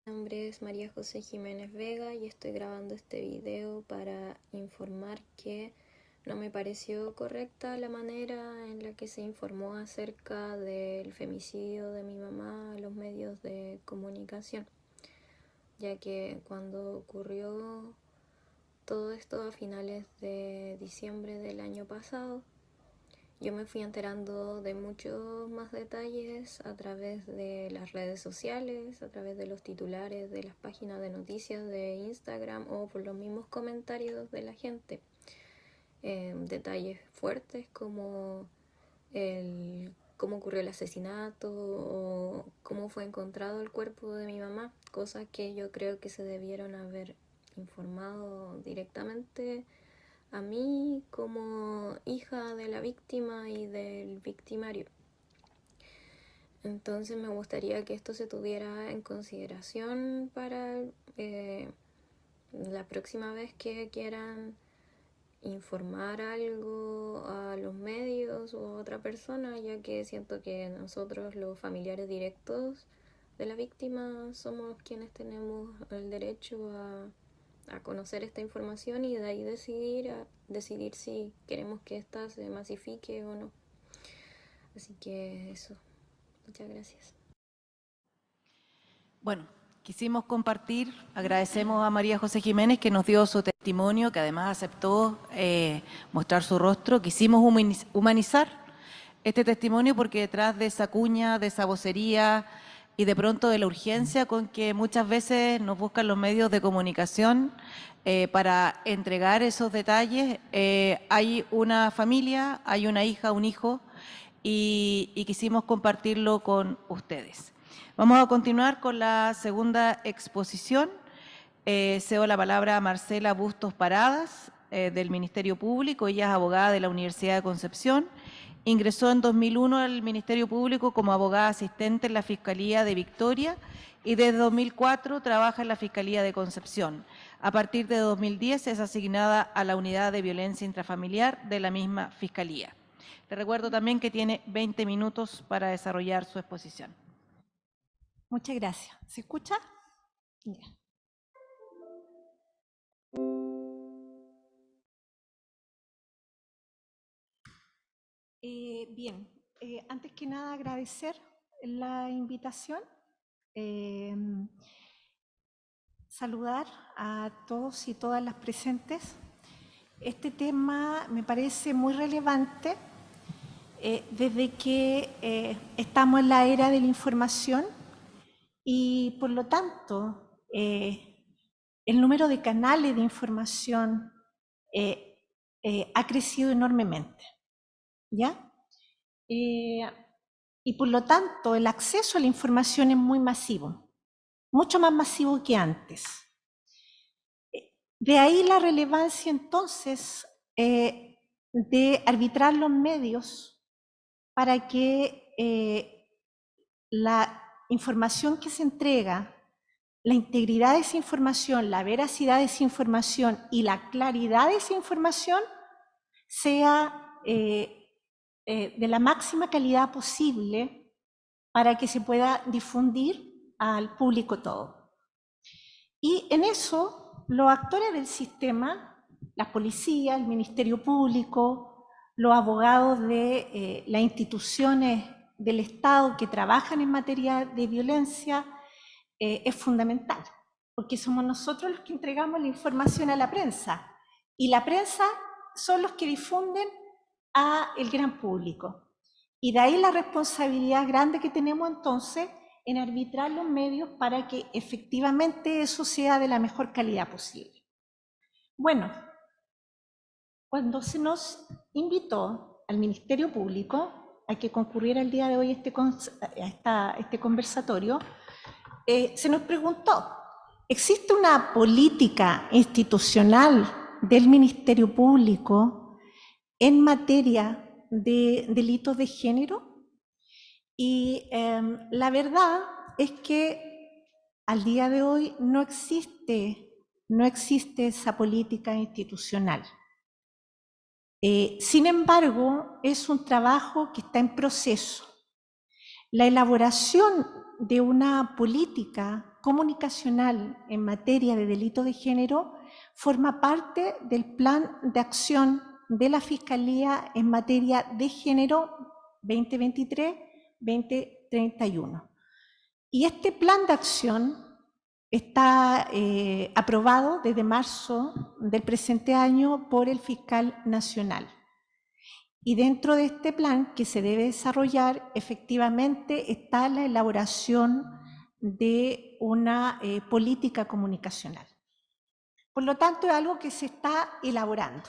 nombre es María José Jiménez Vega y estoy grabando este video para informar que no me pareció correcta la manera en la que se informó acerca del femicidio de mi mamá a los medios de comunicación, ya que cuando ocurrió todo esto a finales de diciembre del año pasado, yo me fui enterando de muchos más detalles a través de las redes sociales, a través de los titulares de las páginas de noticias de Instagram o por los mismos comentarios de la gente. Detalles fuertes como cómo ocurrió el asesinato o cómo fue encontrado el cuerpo de mi mamá, cosas que yo creo que se debieron haber informado directamente a mí como hija de la víctima y del victimario. Entonces me gustaría que esto se tuviera en consideración para la próxima vez que quieran informar algo a los medios o a otra persona, ya que siento que nosotros, los familiares directos de la víctima, somos quienes tenemos el derecho a conocer esta información y de ahí decidir si queremos que esta se masifique o no. Así que eso. Muchas gracias. Bueno, quisimos compartir, agradecemos a María José Jiménez que nos dio su testimonio, que además aceptó mostrar su rostro. Quisimos humanizar este testimonio porque detrás de esa cuña, de esa vocería y de pronto de la urgencia con que muchas veces nos buscan los medios de comunicación para entregar esos detalles, hay una familia, hay una hija, un hijo, y quisimos compartirlo con ustedes. Vamos a continuar con la segunda exposición. Cedo la palabra a Marcela Bustos Paradas, del Ministerio Público. Ella es abogada de la Universidad de Concepción. Ingresó en 2001 al Ministerio Público como abogada asistente en la Fiscalía de Victoria y desde 2004 trabaja en la Fiscalía de Concepción. A partir de 2010 es asignada a la Unidad de Violencia Intrafamiliar de la misma Fiscalía. Le recuerdo también que tiene 20 minutos para desarrollar su exposición. Muchas gracias. ¿Se escucha? Ya. Bien, antes que nada agradecer la invitación, saludar a todos y todas las presentes. Este tema me parece muy relevante desde que estamos en la era de la información y por lo tanto el número de canales de información ha crecido enormemente, ¿ya? Y por lo tanto el acceso a la información es muy masivo, mucho más masivo que antes. De ahí la relevancia entonces de arbitrar los medios para que la información que se entrega, la integridad de esa información, la veracidad de esa información y la claridad de esa información sea de la máxima calidad posible para que se pueda difundir al público todo. Y en eso, los actores del sistema, las policías, el Ministerio Público, los abogados de las instituciones del Estado que trabajan en materia de violencia, es fundamental, porque somos nosotros los que entregamos la información a la prensa, y la prensa son los que difunden al gran público. Y de ahí la responsabilidad grande que tenemos entonces en arbitrar los medios para que efectivamente eso sea de la mejor calidad posible. Bueno, cuando se nos invitó al Ministerio Público a que concurriera el día de hoy a este conversatorio, se nos preguntó, ¿existe una política institucional del Ministerio Público en materia de delitos de género? Y la verdad es que al día de hoy no existe esa política institucional. Sin embargo, es un trabajo que está en proceso. La elaboración de una política comunicacional en materia de delitos de género forma parte del plan de acción de la Fiscalía en materia de género 2023-2031. Y este plan de acción está aprobado desde marzo del presente año por el fiscal nacional. Y dentro de este plan que se debe desarrollar, efectivamente está la elaboración de una política comunicacional. Por lo tanto, es algo que se está elaborando,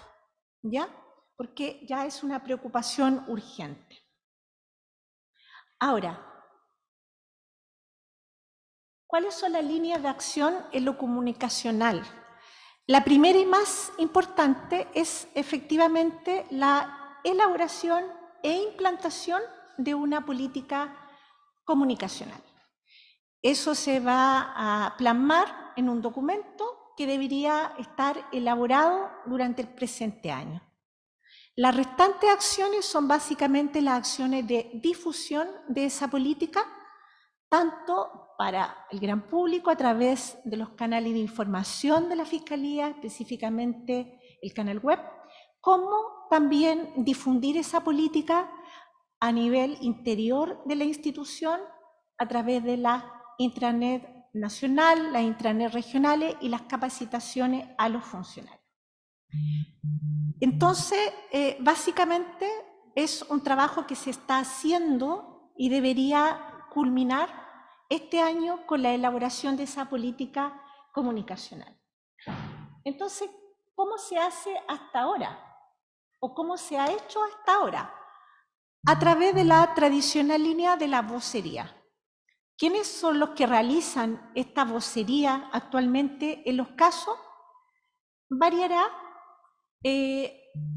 ¿ya? Porque ya es una preocupación urgente. Ahora, ¿cuáles son las líneas de acción en lo comunicacional? La primera y más importante es efectivamente la elaboración e implantación de una política comunicacional. Eso se va a plasmar en un documento que debería estar elaborado durante el presente año. Las restantes acciones son básicamente las acciones de difusión de esa política, tanto para el gran público a través de los canales de información de la Fiscalía, específicamente el canal web, como también difundir esa política a nivel interior de la institución a través de la intranet nacional, las intranet regionales y las capacitaciones a los funcionarios. Entonces, básicamente es un trabajo que se está haciendo y debería culminar este año con la elaboración de esa política comunicacional. Entonces, ¿cómo se hace hasta ahora? ¿O cómo se ha hecho hasta ahora? A través de la tradicional línea de la vocería. ¿Quiénes son los que realizan esta vocería actualmente en los casos? Variará.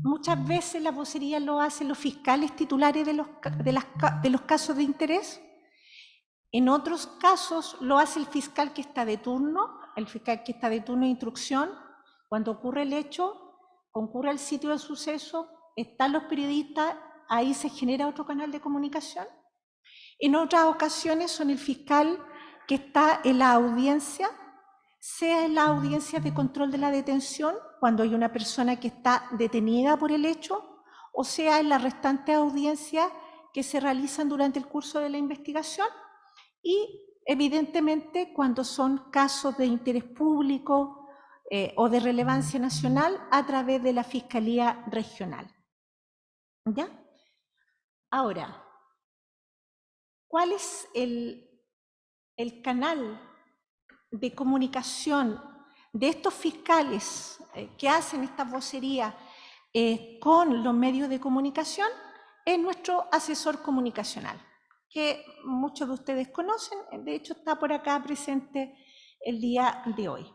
Muchas veces la vocería lo hacen los fiscales titulares de los casos de interés. En otros casos lo hace el fiscal que está de turno, de instrucción. Cuando ocurre el hecho, concurre al sitio del suceso, están los periodistas ahí se genera otro canal de comunicación. En otras ocasiones son el fiscal que está en la audiencia, sea en la audiencia de control de la detención, cuando hay una persona que está detenida por el hecho, o sea en las restantes audiencias que se realizan durante el curso de la investigación, y evidentemente cuando son casos de interés público o de relevancia nacional a través de la Fiscalía Regional. ¿Ya? Ahora, ¿cuál es el canal de comunicación de estos fiscales que hacen esta vocería con los medios de comunicación? Es nuestro asesor comunicacional, que muchos de ustedes conocen, de hecho está por acá presente el día de hoy.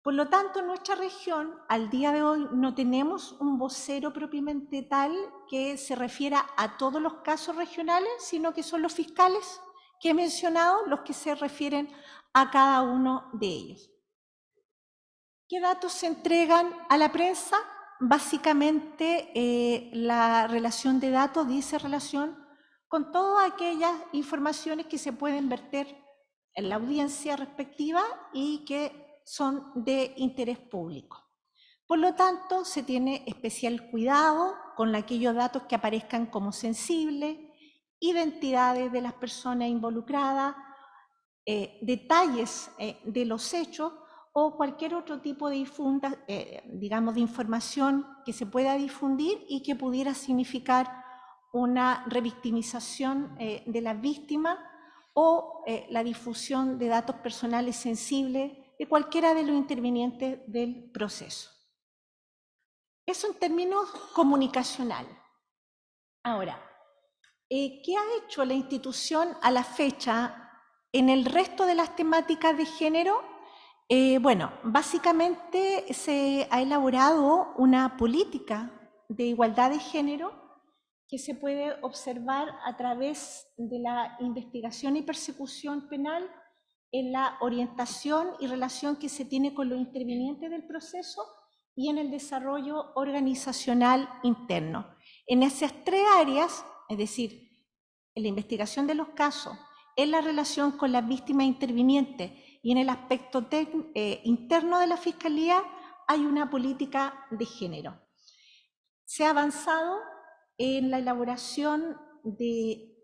Por lo tanto, en nuestra región, al día de hoy, no tenemos un vocero propiamente tal que se refiera a todos los casos regionales, sino que son los fiscales que he mencionado los que se refieren a cada uno de ellos. ¿Qué datos se entregan a la prensa? Básicamente, la relación de datos dice relación con todas aquellas informaciones que se pueden verter en la audiencia respectiva y que son de interés público. Por lo tanto, se tiene especial cuidado con aquellos datos que aparezcan como sensibles, identidades de las personas involucradas, detalles de los hechos o cualquier otro tipo de de información que se pueda difundir y que pudiera significar una revictimización de la víctima o la difusión de datos personales sensibles de cualquiera de los intervinientes del proceso. Eso en términos comunicacionales. Ahora, ¿qué ha hecho la institución a la fecha en el resto de las temáticas de género? Bueno, básicamente se ha elaborado una política de igualdad de género que se puede observar a través de la investigación y persecución penal en la orientación y relación que se tiene con los intervinientes del proceso y en el desarrollo organizacional interno. En esas tres áreas, es decir, en la investigación de los casos, en la relación con las víctimas intervinientes y en el aspecto interno de la Fiscalía, hay una política de género. Se ha avanzado en la elaboración de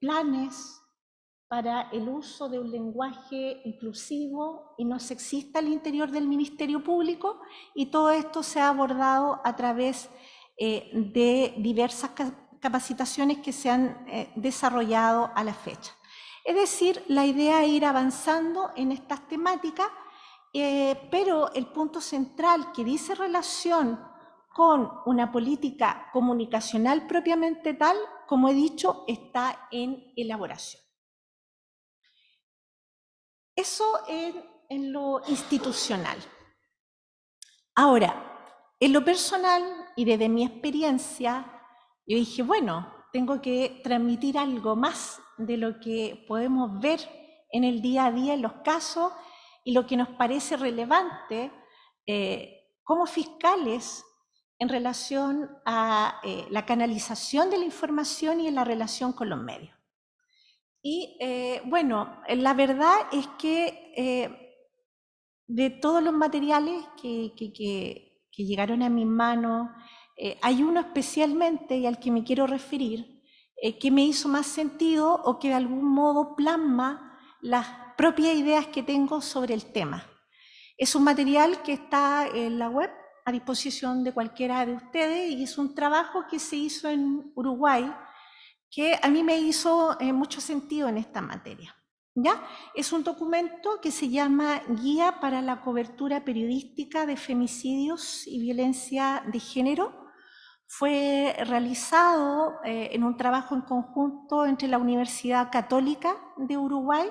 planes para el uso de un lenguaje inclusivo y no sexista al interior del Ministerio Público, y todo esto se ha abordado a través de diversas capacitaciones que se han desarrollado a la fecha. Es decir, la idea es ir avanzando en estas temáticas, pero el punto central que dice relación con una política comunicacional propiamente tal, como he dicho, está en elaboración. Eso en lo institucional. Ahora, en lo personal y desde mi experiencia, yo dije, bueno, tengo que transmitir algo más de lo que podemos ver en el día a día en los casos y lo que nos parece relevante como fiscales en relación a la canalización de la información y en la relación con los medios. Y bueno, la verdad es que de todos los materiales que llegaron a mis manos, hay uno especialmente y al que me quiero referir, que me hizo más sentido o que de algún modo plasma las propias ideas que tengo sobre el tema. Es un material que está en la web a disposición de cualquiera de ustedes y es un trabajo que se hizo en Uruguay que a mí me hizo mucho sentido en esta materia. ¿Ya? Es un documento que se llama Guía para la cobertura periodística de femicidios y violencia de género. Fue realizado en un trabajo en conjunto entre la Universidad Católica de Uruguay,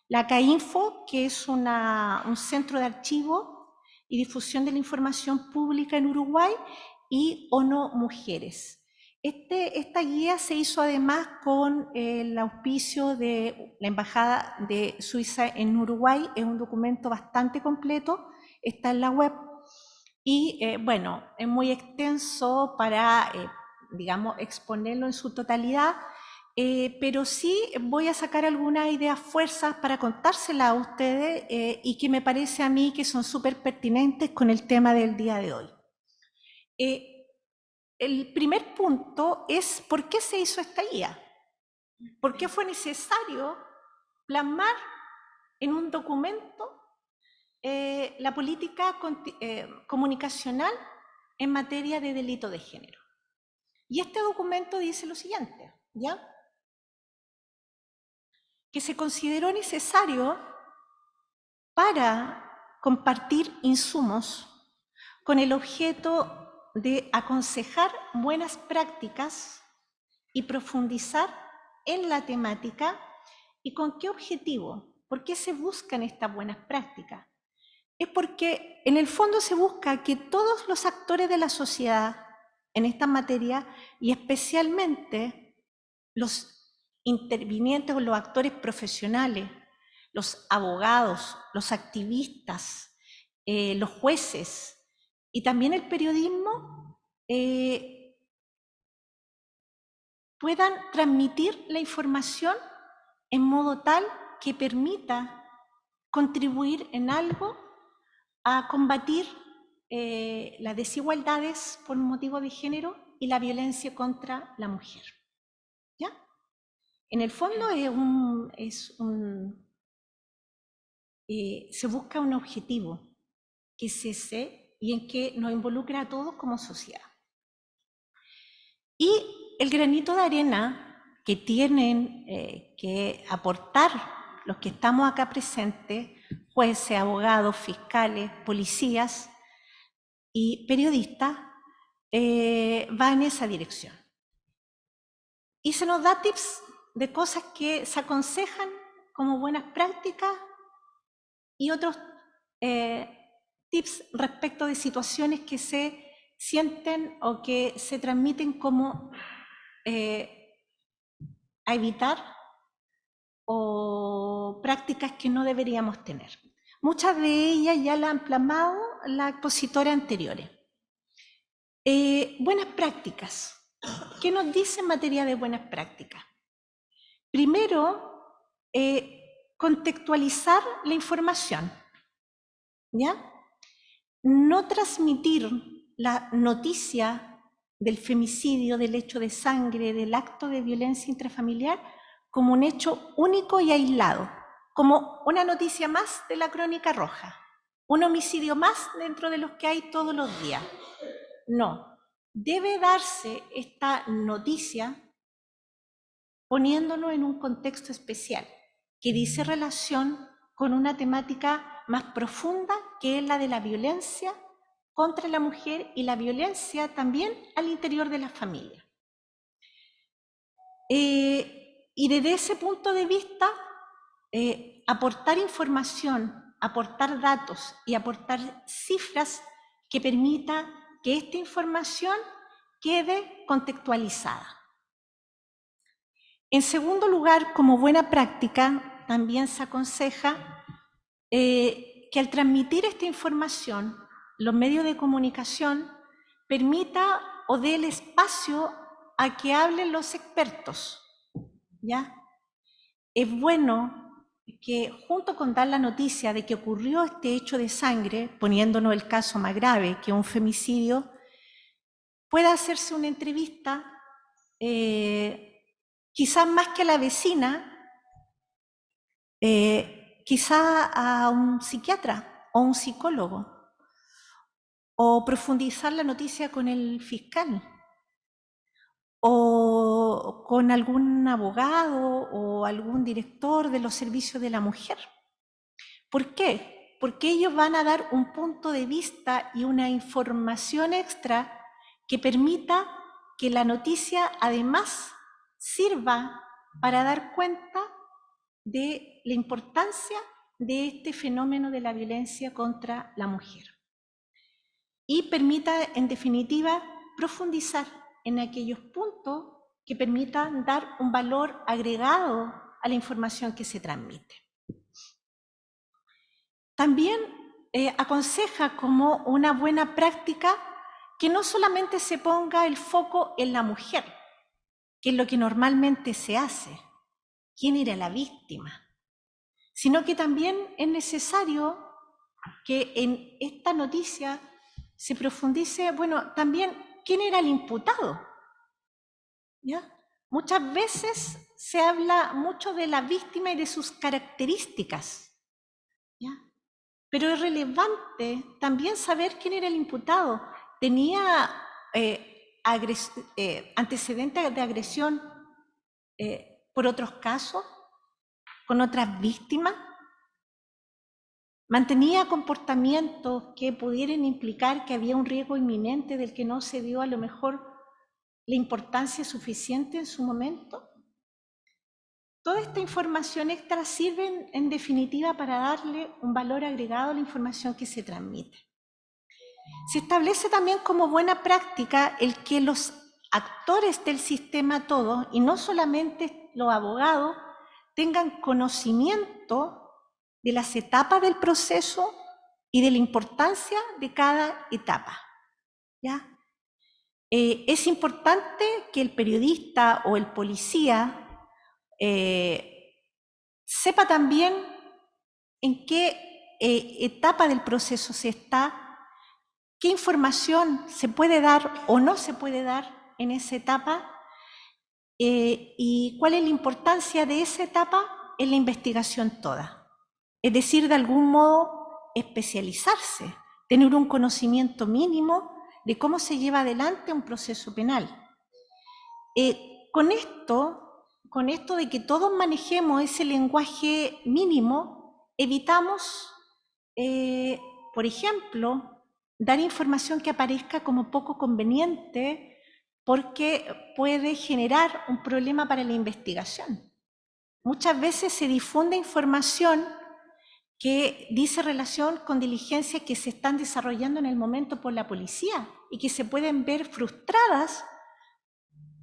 la CAINFO, que es un centro de archivo y difusión de la información pública en Uruguay, y ONU Mujeres. Esta guía se hizo además con el auspicio de la Embajada de Suiza en Uruguay. Es un documento bastante completo, está en la web. Y bueno, es muy extenso para, digamos, exponerlo en su totalidad, pero sí voy a sacar algunas ideas fuerzas para contárselas a ustedes y que me parece a mí que son súper pertinentes con el tema del día de hoy. El primer punto es ¿por qué se hizo esta guía? ¿Por qué fue necesario plasmar en un documento la política comunicacional en materia de delito de género? Y este documento dice lo siguiente, ¿ya? Que se consideró necesario para compartir insumos con el objeto de aconsejar buenas prácticas y profundizar en la temática. ¿Y con qué objetivo? ¿Por qué se buscan estas buenas prácticas? Es porque en el fondo se busca que todos los actores de la sociedad en esta materia, y especialmente los intervinientes o los actores profesionales, los abogados, los activistas, los jueces y también el periodismo, puedan transmitir la información en modo tal que permita contribuir en algo a combatir las desigualdades por motivo de género y la violencia contra la mujer. ¿Ya? En el fondo se busca un objetivo que es ese y en que nos involucra a todos como sociedad. Y el granito de arena que tienen que aportar los que estamos acá presentes, jueces, abogados, fiscales, policías y periodistas, va en esa dirección. Y se nos da tips de cosas que se aconsejan como buenas prácticas y otros tips respecto de situaciones que se sienten o que se transmiten como a evitar o prácticas que no deberíamos tener. Muchas de ellas ya la han plasmado la expositora anteriores. Buenas prácticas. ¿Qué nos dice en materia de buenas prácticas? Primero, contextualizar la información, ¿ya? No transmitir la noticia del femicidio, del hecho de sangre, del acto de violencia intrafamiliar como un hecho único y aislado, como una noticia más de la crónica roja, un homicidio más dentro de los que hay todos los días. No, debe darse esta noticia poniéndolo en un contexto especial que dice relación con una temática más profunda que es la de la violencia contra la mujer y la violencia también al interior de la familia. Y desde ese punto de vista, aportar información, aportar datos y aportar cifras que permita que esta información quede contextualizada. En segundo lugar, como buena práctica, también se aconseja que al transmitir esta información, los medios de comunicación permita o dé el espacio a que hablen los expertos, ¿ya? Es bueno que junto con dar la noticia de que ocurrió este hecho de sangre, poniéndonos el caso más grave, que es un femicidio, pueda hacerse una entrevista, quizás más que a la vecina, quizás a un psiquiatra o un psicólogo, o profundizar la noticia con el fiscal, o con algún abogado o algún director de los servicios de la mujer. ¿Por qué? Porque ellos van a dar un punto de vista y una información extra que permita que la noticia además sirva para dar cuenta de la importancia de este fenómeno de la violencia contra la mujer. Y permita, en definitiva, profundizar en aquellos puntos que permitan dar un valor agregado a la información que se transmite. También aconseja como una buena práctica que no solamente se ponga el foco en la mujer, que es lo que normalmente se hace, quién era la víctima, sino que también es necesario que en esta noticia se profundice, bueno, también quién era el imputado. ¿Ya? Muchas veces se habla mucho de la víctima y de sus características, ¿ya? Pero es relevante también saber quién era el imputado. ¿Tenía antecedentes de agresión por otros casos, con otras víctimas? ¿Mantenía comportamientos que pudieran implicar que había un riesgo inminente del que no se dio a lo mejor la importancia suficiente en su momento? Toda esta información extra sirve en definitiva para darle un valor agregado a la información que se transmite. Se establece también como buena práctica el que los actores del sistema todo, y no solamente los abogados, tengan conocimiento de las etapas del proceso y de la importancia de cada etapa, ¿ya? Es importante que el periodista o el policía sepa también en qué etapa del proceso se está, qué información se puede dar o no se puede dar en esa etapa y cuál es la importancia de esa etapa en la investigación toda. Es decir, de algún modo especializarse, tener un conocimiento mínimo de cómo se lleva adelante un proceso penal. Con esto de que todos manejemos ese lenguaje mínimo, evitamos, por ejemplo, dar información que aparezca como poco conveniente porque puede generar un problema para la investigación. Muchas veces se difunde información que dice relación con diligencias que se están desarrollando en el momento por la policía y que se pueden ver frustradas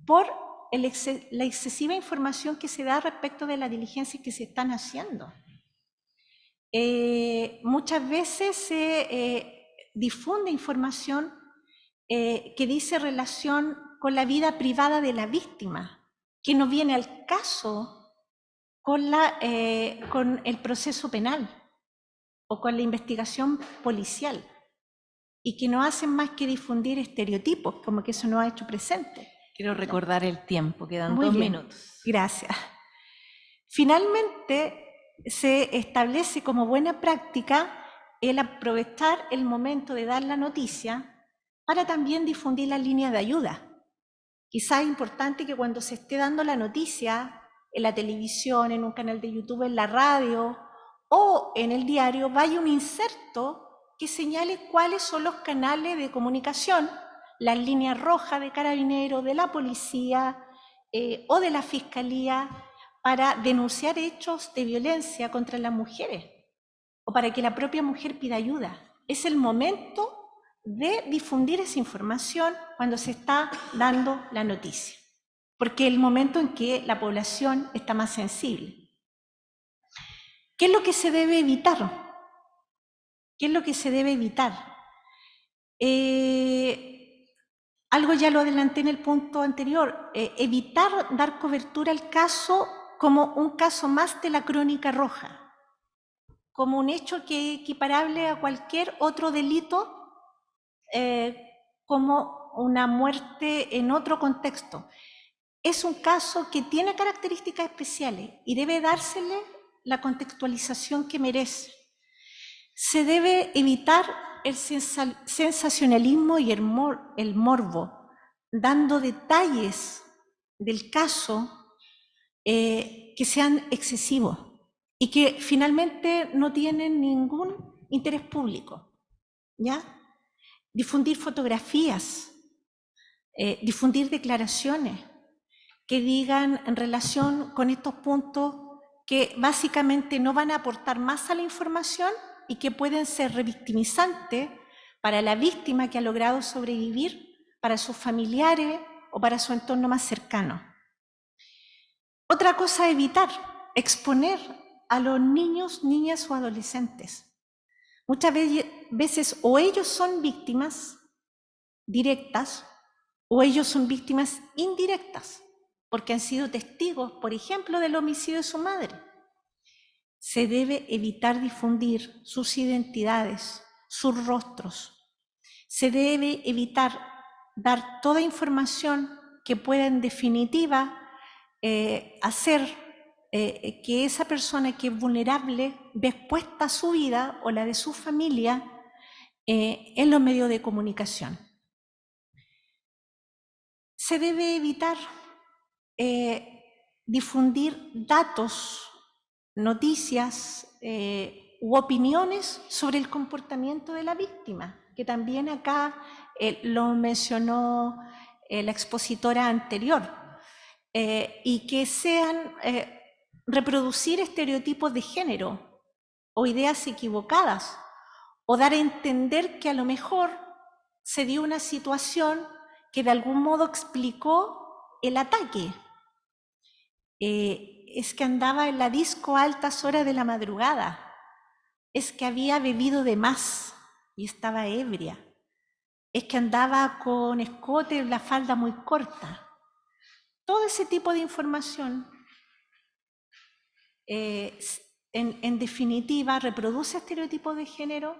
por la excesiva información que se da respecto de las diligencias que se están haciendo. Muchas veces se difunde información que dice relación con la vida privada de la víctima, que no viene al caso con el proceso penal o con la investigación policial, y que no hacen más que difundir estereotipos, como que eso no ha hecho presente. Quiero recordar el tiempo, quedan Muy 2 bien, minutos. gracias. Finalmente, se establece como buena práctica el aprovechar el momento de dar la noticia para también difundir las líneas de ayuda. Quizás es importante que cuando se esté dando la noticia en la televisión, en un canal de YouTube, en la radio o en el diario, vaya un inserto que señale cuáles son los canales de comunicación, las líneas rojas de Carabineros, de la policía o de la Fiscalía para denunciar hechos de violencia contra las mujeres o para que la propia mujer pida ayuda. Es el momento de difundir esa información cuando se está dando la noticia, porque es el momento en que la población está más sensible. ¿Qué es lo que se debe evitar? ¿Qué es lo que se debe evitar? Algo ya lo adelanté en el punto anterior, evitar dar cobertura al caso como un caso más de la crónica roja, como un hecho que es equiparable a cualquier otro delito, como una muerte en otro contexto. Es un caso que tiene características especiales y debe dársele la contextualización que merece. Se debe evitar el sensacionalismo y el morbo, dando detalles del caso que sean excesivos y que finalmente no tienen ningún interés público, ¿ya? Difundir fotografías, difundir declaraciones que digan en relación con estos puntos que básicamente no van a aportar más a la información y que pueden ser revictimizantes para la víctima que ha logrado sobrevivir, para sus familiares o para su entorno más cercano. Otra cosa a evitar, exponer a los niños, niñas o adolescentes, muchas veces o ellos son víctimas directas o ellos son víctimas indirectas, porque han sido testigos, por ejemplo, del homicidio de su madre. Se debe evitar difundir sus identidades, sus rostros. Se debe evitar dar toda información que pueda en definitiva hacer que esa persona que es vulnerable ve expuesta su vida o la de su familia en los medios de comunicación. Se debe evitar difundir datos, noticias u opiniones sobre el comportamiento de la víctima, que también acá lo mencionó la expositora anterior, y que sean reproducir estereotipos de género o ideas equivocadas, o dar a entender que a lo mejor se dio una situación que de algún modo explicó el ataque. Es que andaba en la disco a altas horas de la madrugada, es que había bebido de más y estaba ebria, es que andaba con escote en la falda muy corta. Todo ese tipo de información, en definitiva, reproduce estereotipos de género,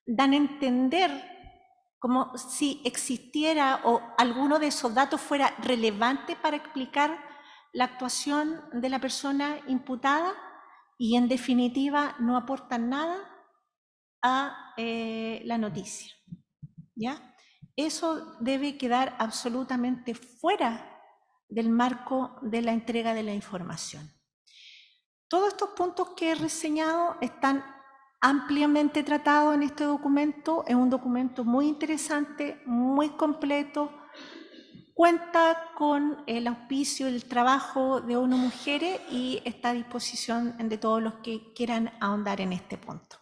dan a entender como si existiera o alguno de esos datos fuera relevante para explicar la actuación de la persona imputada y en definitiva no aportan nada a la noticia, ¿ya? Eso debe quedar absolutamente fuera del marco de la entrega de la información. Todos estos puntos que he reseñado están ampliamente tratados en este documento. Es un documento muy interesante, muy completo. Cuenta con el auspicio y el trabajo de ONU Mujeres y está a disposición de todos los que quieran ahondar en este punto.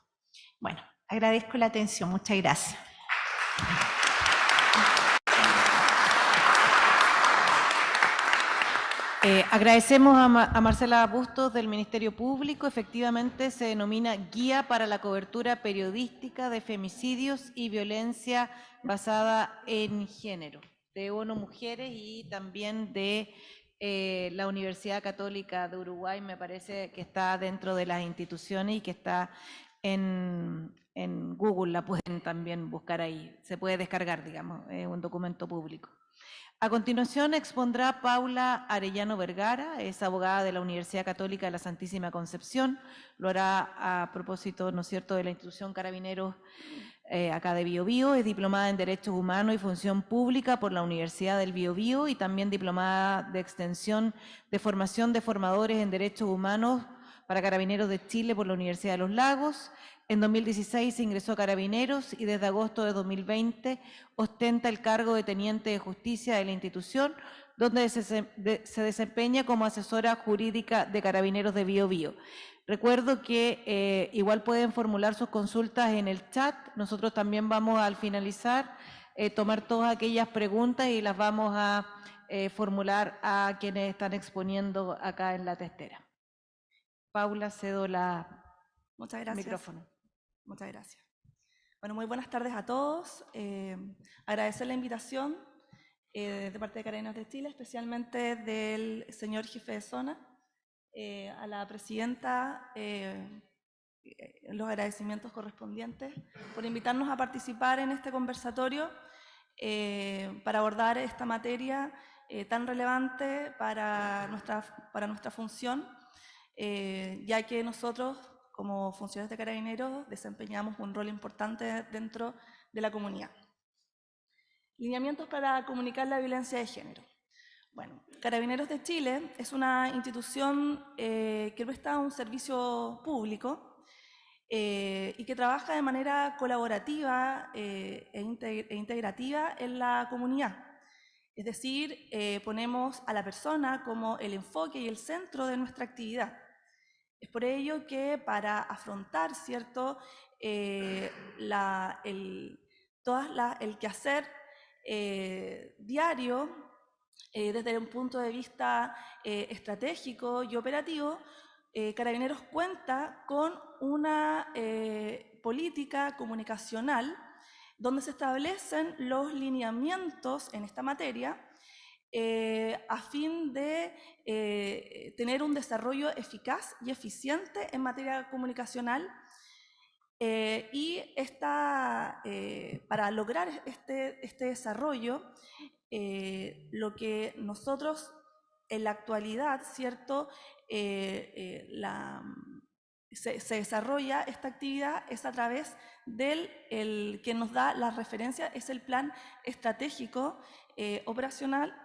Bueno, agradezco la atención. Muchas gracias. Agradecemos a Marcela Bustos del Ministerio Público. Efectivamente se denomina Guía para la Cobertura Periodística de Femicidios y Violencia Basada en Género, de ONU Mujeres y también de la Universidad Católica de Uruguay. Me parece que está dentro de las instituciones y que está en Google, la pueden también buscar ahí. Se puede descargar, digamos, es un documento público. A continuación expondrá Paula Arellano Vergara, es abogada de la Universidad Católica de la Santísima Concepción. Lo hará a propósito, ¿no es cierto?, de la institución Carabineros acá de Biobío. Es diplomada en Derechos Humanos y Función Pública por la Universidad del Biobío y también diplomada de extensión de formación de formadores en Derechos Humanos para Carabineros de Chile por la Universidad de Los Lagos. En 2016 ingresó a Carabineros y desde agosto de 2020 ostenta el cargo de Teniente de Justicia de la institución, donde se desempeña como asesora jurídica de Carabineros de Biobío. Recuerdo que igual pueden formular sus consultas en el chat. Nosotros también vamos al finalizar tomar todas aquellas preguntas y las vamos a formular a quienes están exponiendo acá en la testera. Paula, cedo Muchas gracias. micrófono. Muchas gracias. Bueno, muy buenas tardes a todos. Agradecer la invitación de parte de Carabineros de Chile, especialmente del señor jefe de zona, a la presidenta, los agradecimientos correspondientes por invitarnos a participar en este conversatorio para abordar esta materia tan relevante para nuestra función, ya que nosotros, como funcionarios de Carabineros, desempeñamos un rol importante dentro de la comunidad. Lineamientos para comunicar la violencia de género. Bueno, Carabineros de Chile es una institución que presta un servicio público y que trabaja de manera colaborativa e integrativa en la comunidad. Es decir, ponemos a la persona como el enfoque y el centro de nuestra actividad. Es por ello que para afrontar, ¿cierto?, el quehacer diario, desde un punto de vista estratégico y operativo, Carabineros cuenta con una política comunicacional donde se establecen los lineamientos en esta materia a fin de tener un desarrollo eficaz y eficiente en materia comunicacional. Para lograr este desarrollo, lo que nosotros en la actualidad, ¿cierto? Se desarrolla esta actividad es a través del que nos da la referencia, es el Plan Estratégico Operacional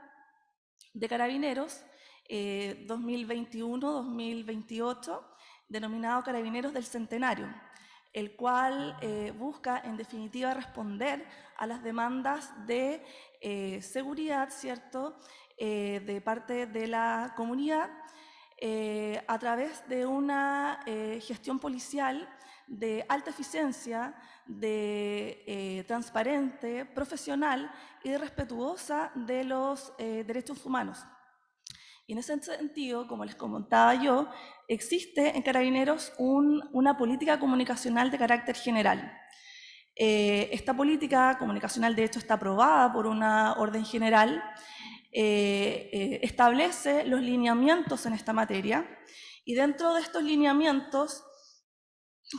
de Carabineros 2021-2028, denominado Carabineros del Centenario, el cual busca, en definitiva, responder a las demandas de seguridad, ¿cierto?, de parte de la comunidad, a través de una gestión policial de alta eficiencia, de transparente, profesional y respetuosa de los derechos humanos. Y en ese sentido, como les comentaba yo, existe en Carabineros una política comunicacional de carácter general. Esta política comunicacional, de hecho, está aprobada por una orden general, establece los lineamientos en esta materia, y dentro de estos lineamientos,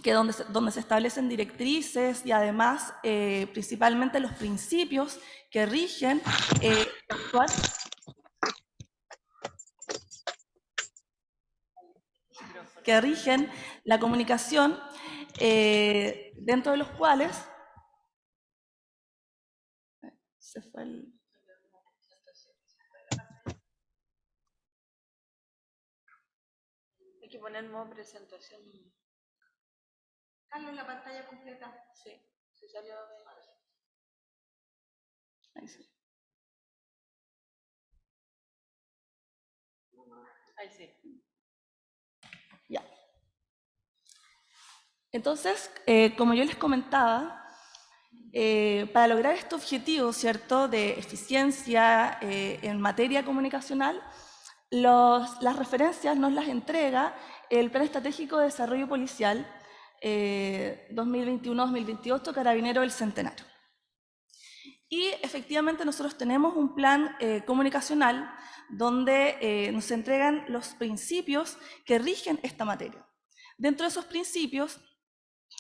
donde se establecen directrices y además principalmente los principios que rigen la comunicación, dentro de los cuales se fue el... Hay que poner modo presentación. Carlos, la pantalla completa. Sí, se salió de... Ahí sí. Ahí sí. Ya. Entonces, como yo les comentaba, para lograr este objetivo, ¿cierto?, de eficiencia en materia comunicacional, las referencias nos las entrega el Plan Estratégico de Desarrollo Policial 2021-2028, Carabinero del Centenario. Y efectivamente nosotros tenemos un plan comunicacional donde nos entregan los principios que rigen esta materia. Dentro de esos principios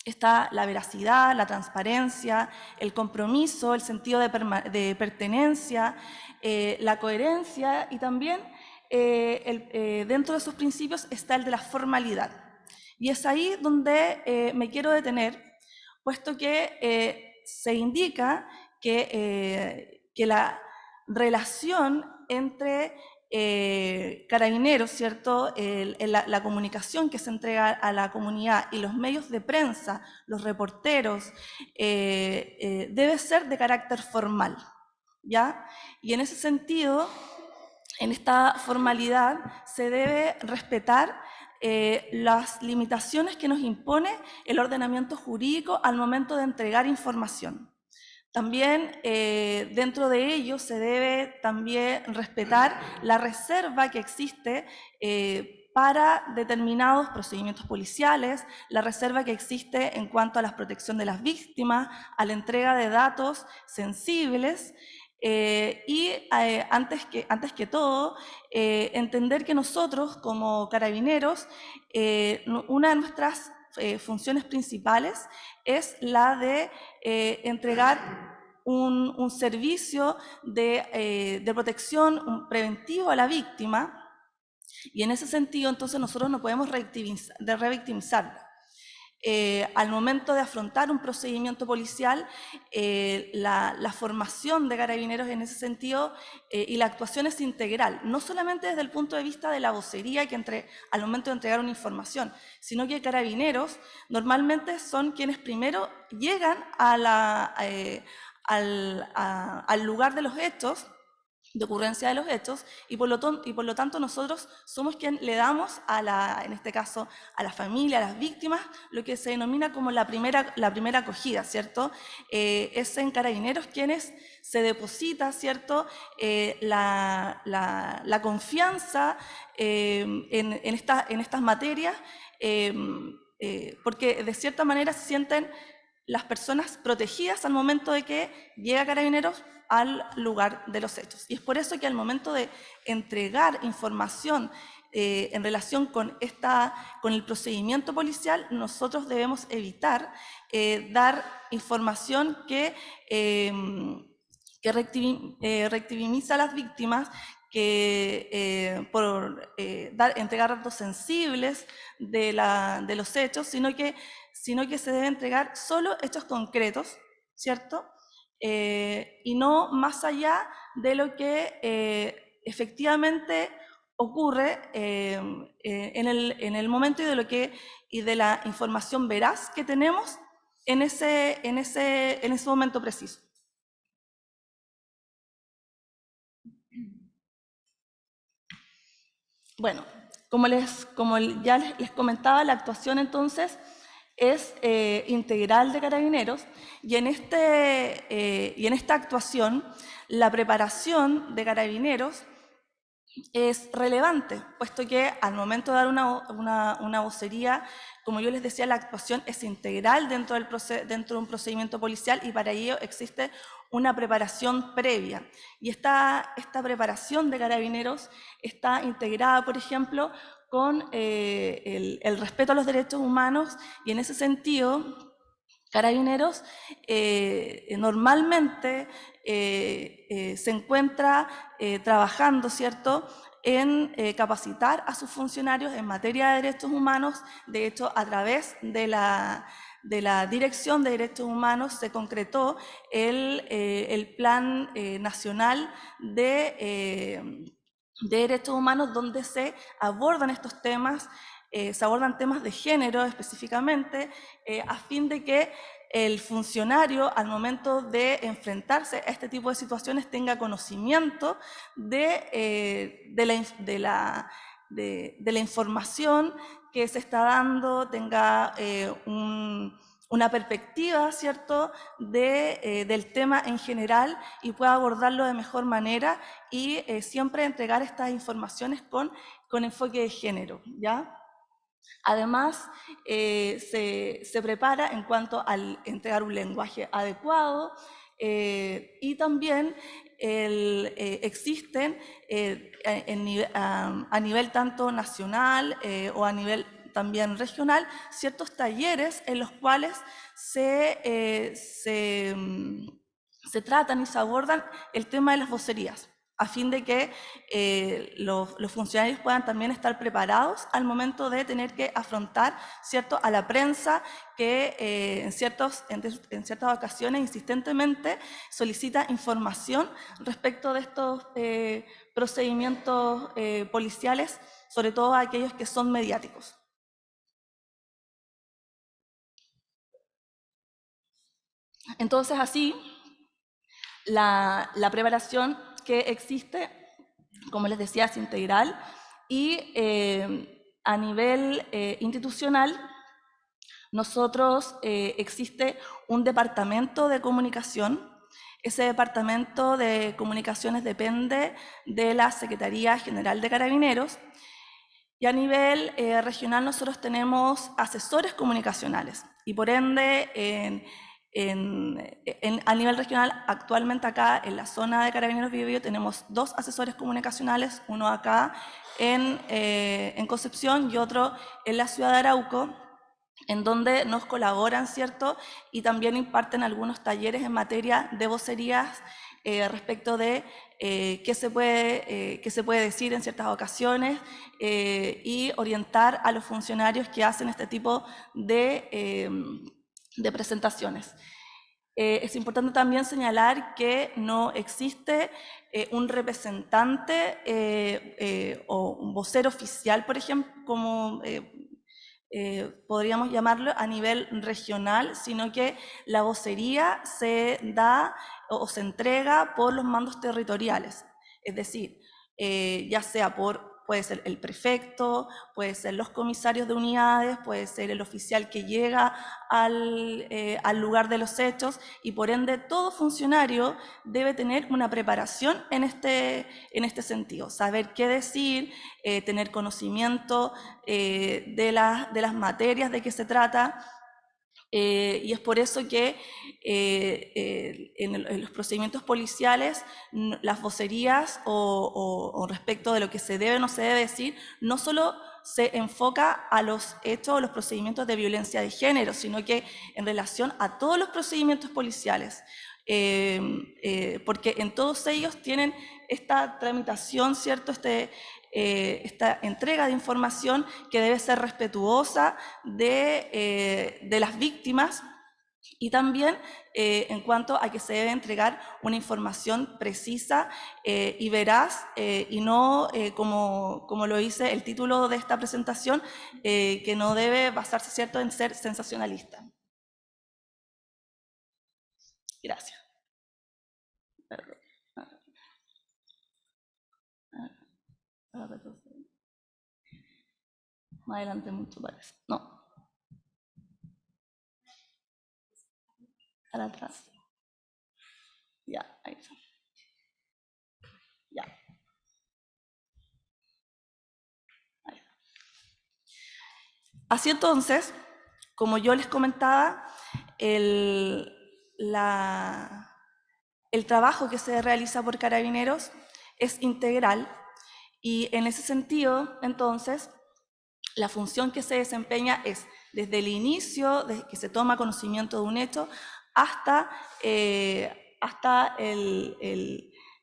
está la veracidad, la transparencia, el compromiso, el sentido de pertenencia, la coherencia, y también dentro de esos principios está el de la formalidad. Y es ahí donde me quiero detener, puesto que se indica que la relación entre Carabineros, ¿cierto?, la comunicación que se entrega a la comunidad y los medios de prensa, los reporteros, debe ser de carácter formal, ¿ya? Y en ese sentido, en esta formalidad se debe respetar las limitaciones que nos impone el ordenamiento jurídico al momento de entregar información. También dentro de ello se debe también respetar la reserva que existe para determinados procedimientos policiales, la reserva que existe en cuanto a la protección de las víctimas, a la entrega de datos sensibles, y antes que todo, entender que nosotros como carabineros, una de nuestras funciones principales es la de entregar un servicio de protección preventivo a la víctima, y en ese sentido entonces nosotros no podemos revictimizarla. Al momento de afrontar un procedimiento policial, la formación de Carabineros en ese sentido y la actuación es integral, no solamente desde el punto de vista de la vocería al momento de entregar una información, sino que Carabineros normalmente son quienes primero llegan al lugar de los hechos de ocurrencia de los hechos, y por lo tanto nosotros somos quien le damos en este caso, a la familia, a las víctimas, lo que se denomina como la primera acogida, ¿cierto? Es en Carabineros quienes se deposita, ¿cierto?, la confianza en estas materias, porque de cierta manera se sienten las personas protegidas al momento de que llega Carabineros al lugar de los hechos. Y es por eso que al momento de entregar información en relación con el procedimiento policial, nosotros debemos evitar dar información que revictimiza a las víctimas, por entregar datos sensibles de los hechos, sino que se debe entregar solo hechos concretos, ¿cierto? Y no más allá de lo que efectivamente ocurre en el momento y de la información veraz que tenemos en ese momento preciso. Bueno, como ya les comentaba, la actuación entonces es integral de Carabineros, y en esta actuación la preparación de Carabineros es relevante, puesto que al momento de dar una vocería, como yo les decía, la actuación es integral dentro de un procedimiento policial, y para ello existe una preparación previa. Y esta preparación de Carabineros está integrada, por ejemplo, con el respeto a los derechos humanos, y en ese sentido Carabineros normalmente se encuentra trabajando, ¿cierto?, en capacitar a sus funcionarios en materia de derechos humanos. De hecho, a través de la Dirección de Derechos Humanos se concretó el Plan Nacional de Derechos Humanos, donde se abordan estos temas. Se abordan temas de género específicamente, a fin de que el funcionario, al momento de enfrentarse a este tipo de situaciones, tenga conocimiento de la información que se está dando, tenga una perspectiva, ¿cierto?, del tema en general, y pueda abordarlo de mejor manera, y siempre entregar estas informaciones con enfoque de género, ¿ya? Además, se prepara en cuanto al entregar un lenguaje adecuado, y también existen a nivel tanto nacional o a nivel también regional ciertos talleres en los cuales se tratan y se abordan el tema de las vocerías, a fin de que los funcionarios puedan también estar preparados al momento de tener que afrontar, ¿cierto?, a la prensa que en ciertas ocasiones insistentemente solicita información respecto de estos procedimientos policiales, sobre todo aquellos que son mediáticos. Entonces, así, la preparación que existe, como les decía, es integral, y a nivel institucional, nosotros existe un departamento de comunicación. Ese departamento de comunicaciones depende de la Secretaría General de Carabineros, y a nivel regional nosotros tenemos asesores comunicacionales, y por ende a nivel regional, actualmente acá en la zona de Carabineros Biobío tenemos 2 asesores comunicacionales, uno acá en Concepción y otro en la ciudad de Arauco, en donde nos colaboran, ¿cierto?, y también imparten algunos talleres en materia de vocerías respecto de qué se puede decir en ciertas ocasiones, y orientar a los funcionarios que hacen este tipo de presentaciones. Es importante también señalar que no existe un representante o un vocero oficial, por ejemplo, como podríamos llamarlo a nivel regional, sino que la vocería se da o se entrega por los mandos territoriales. Es decir, ya sea puede ser el prefecto, puede ser los comisarios de unidades, puede ser el oficial que llega al lugar de los hechos, y por ende todo funcionario debe tener una preparación en este sentido, saber qué decir, tener conocimiento de las materias de que se trata. Y es por eso que en los procedimientos policiales las vocerías o respecto de lo que se debe o no se debe decir, no solo se enfoca a los hechos o los procedimientos de violencia de género, sino que en relación a todos los procedimientos policiales, porque en todos ellos tienen esta tramitación, ¿cierto? Esta entrega de información que debe ser respetuosa de las víctimas, y también en cuanto a que se debe entregar una información precisa y veraz, y no como lo dice el título de esta presentación, que no debe basarse, ¿cierto?, en ser sensacionalista. Gracias. Más adelante mucho parece. No. Para atrás. Ya, ahí está. Ya. Ahí está. Así entonces, como yo les comentaba, el trabajo que se realiza por Carabineros es integral, y en ese sentido, entonces, la función que se desempeña es desde el inicio, desde que se toma conocimiento de un hecho, hasta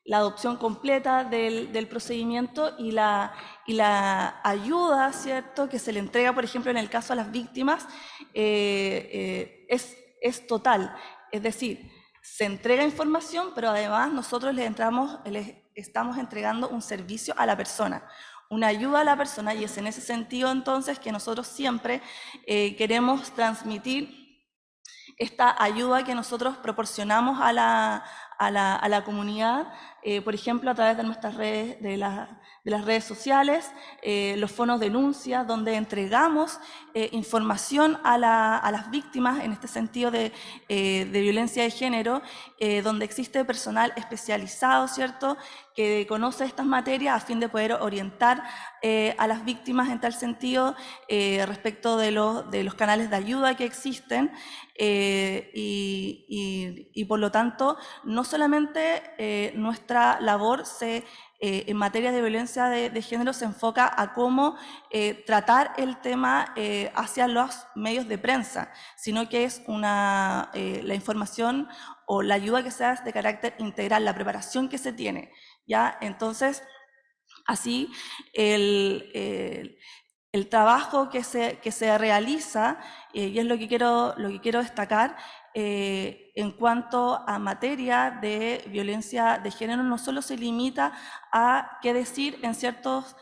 la adopción completa del procedimiento y la ayuda, ¿cierto?, que se le entrega, por ejemplo, en el caso a las víctimas, es total. Es decir, se entrega información, pero además nosotros les estamos entregando un servicio a la persona, una ayuda a la persona, y es en ese sentido entonces que nosotros siempre queremos transmitir esta ayuda que nosotros proporcionamos a la comunidad, por ejemplo, a través de nuestras redes, de las redes sociales, los fonos denuncia, donde entregamos información a las víctimas en este sentido de violencia de género, donde existe personal especializado, ¿cierto?, que conoce estas materias a fin de poder orientar a las víctimas en tal sentido respecto de los canales de ayuda que existen, y por lo tanto no solamente nuestra labor en materia de violencia de género se enfoca a cómo tratar el tema hacia los medios de prensa, sino que es la información o la ayuda que se da es de carácter integral, la preparación que se tiene, ¿ya? Entonces, así el trabajo que se realiza, y es lo que quiero destacar, en cuanto a materia de violencia de género, no solo se limita a qué decir en ciertos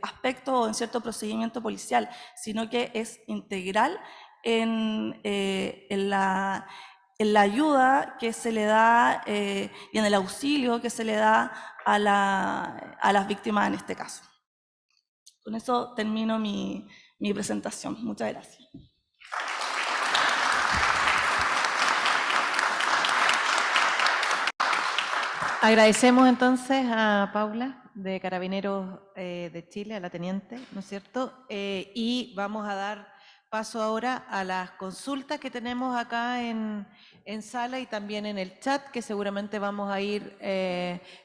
aspectos o en cierto procedimiento policial, sino que es integral en la ayuda que se le da y en el auxilio que se le da a las víctimas en este caso. Con eso termino mi presentación. Muchas gracias. Agradecemos entonces a Paula de Carabineros de Chile, a la teniente, ¿no es cierto? Y vamos a dar paso ahora a las consultas que tenemos acá en sala y también en el chat, que seguramente vamos a ir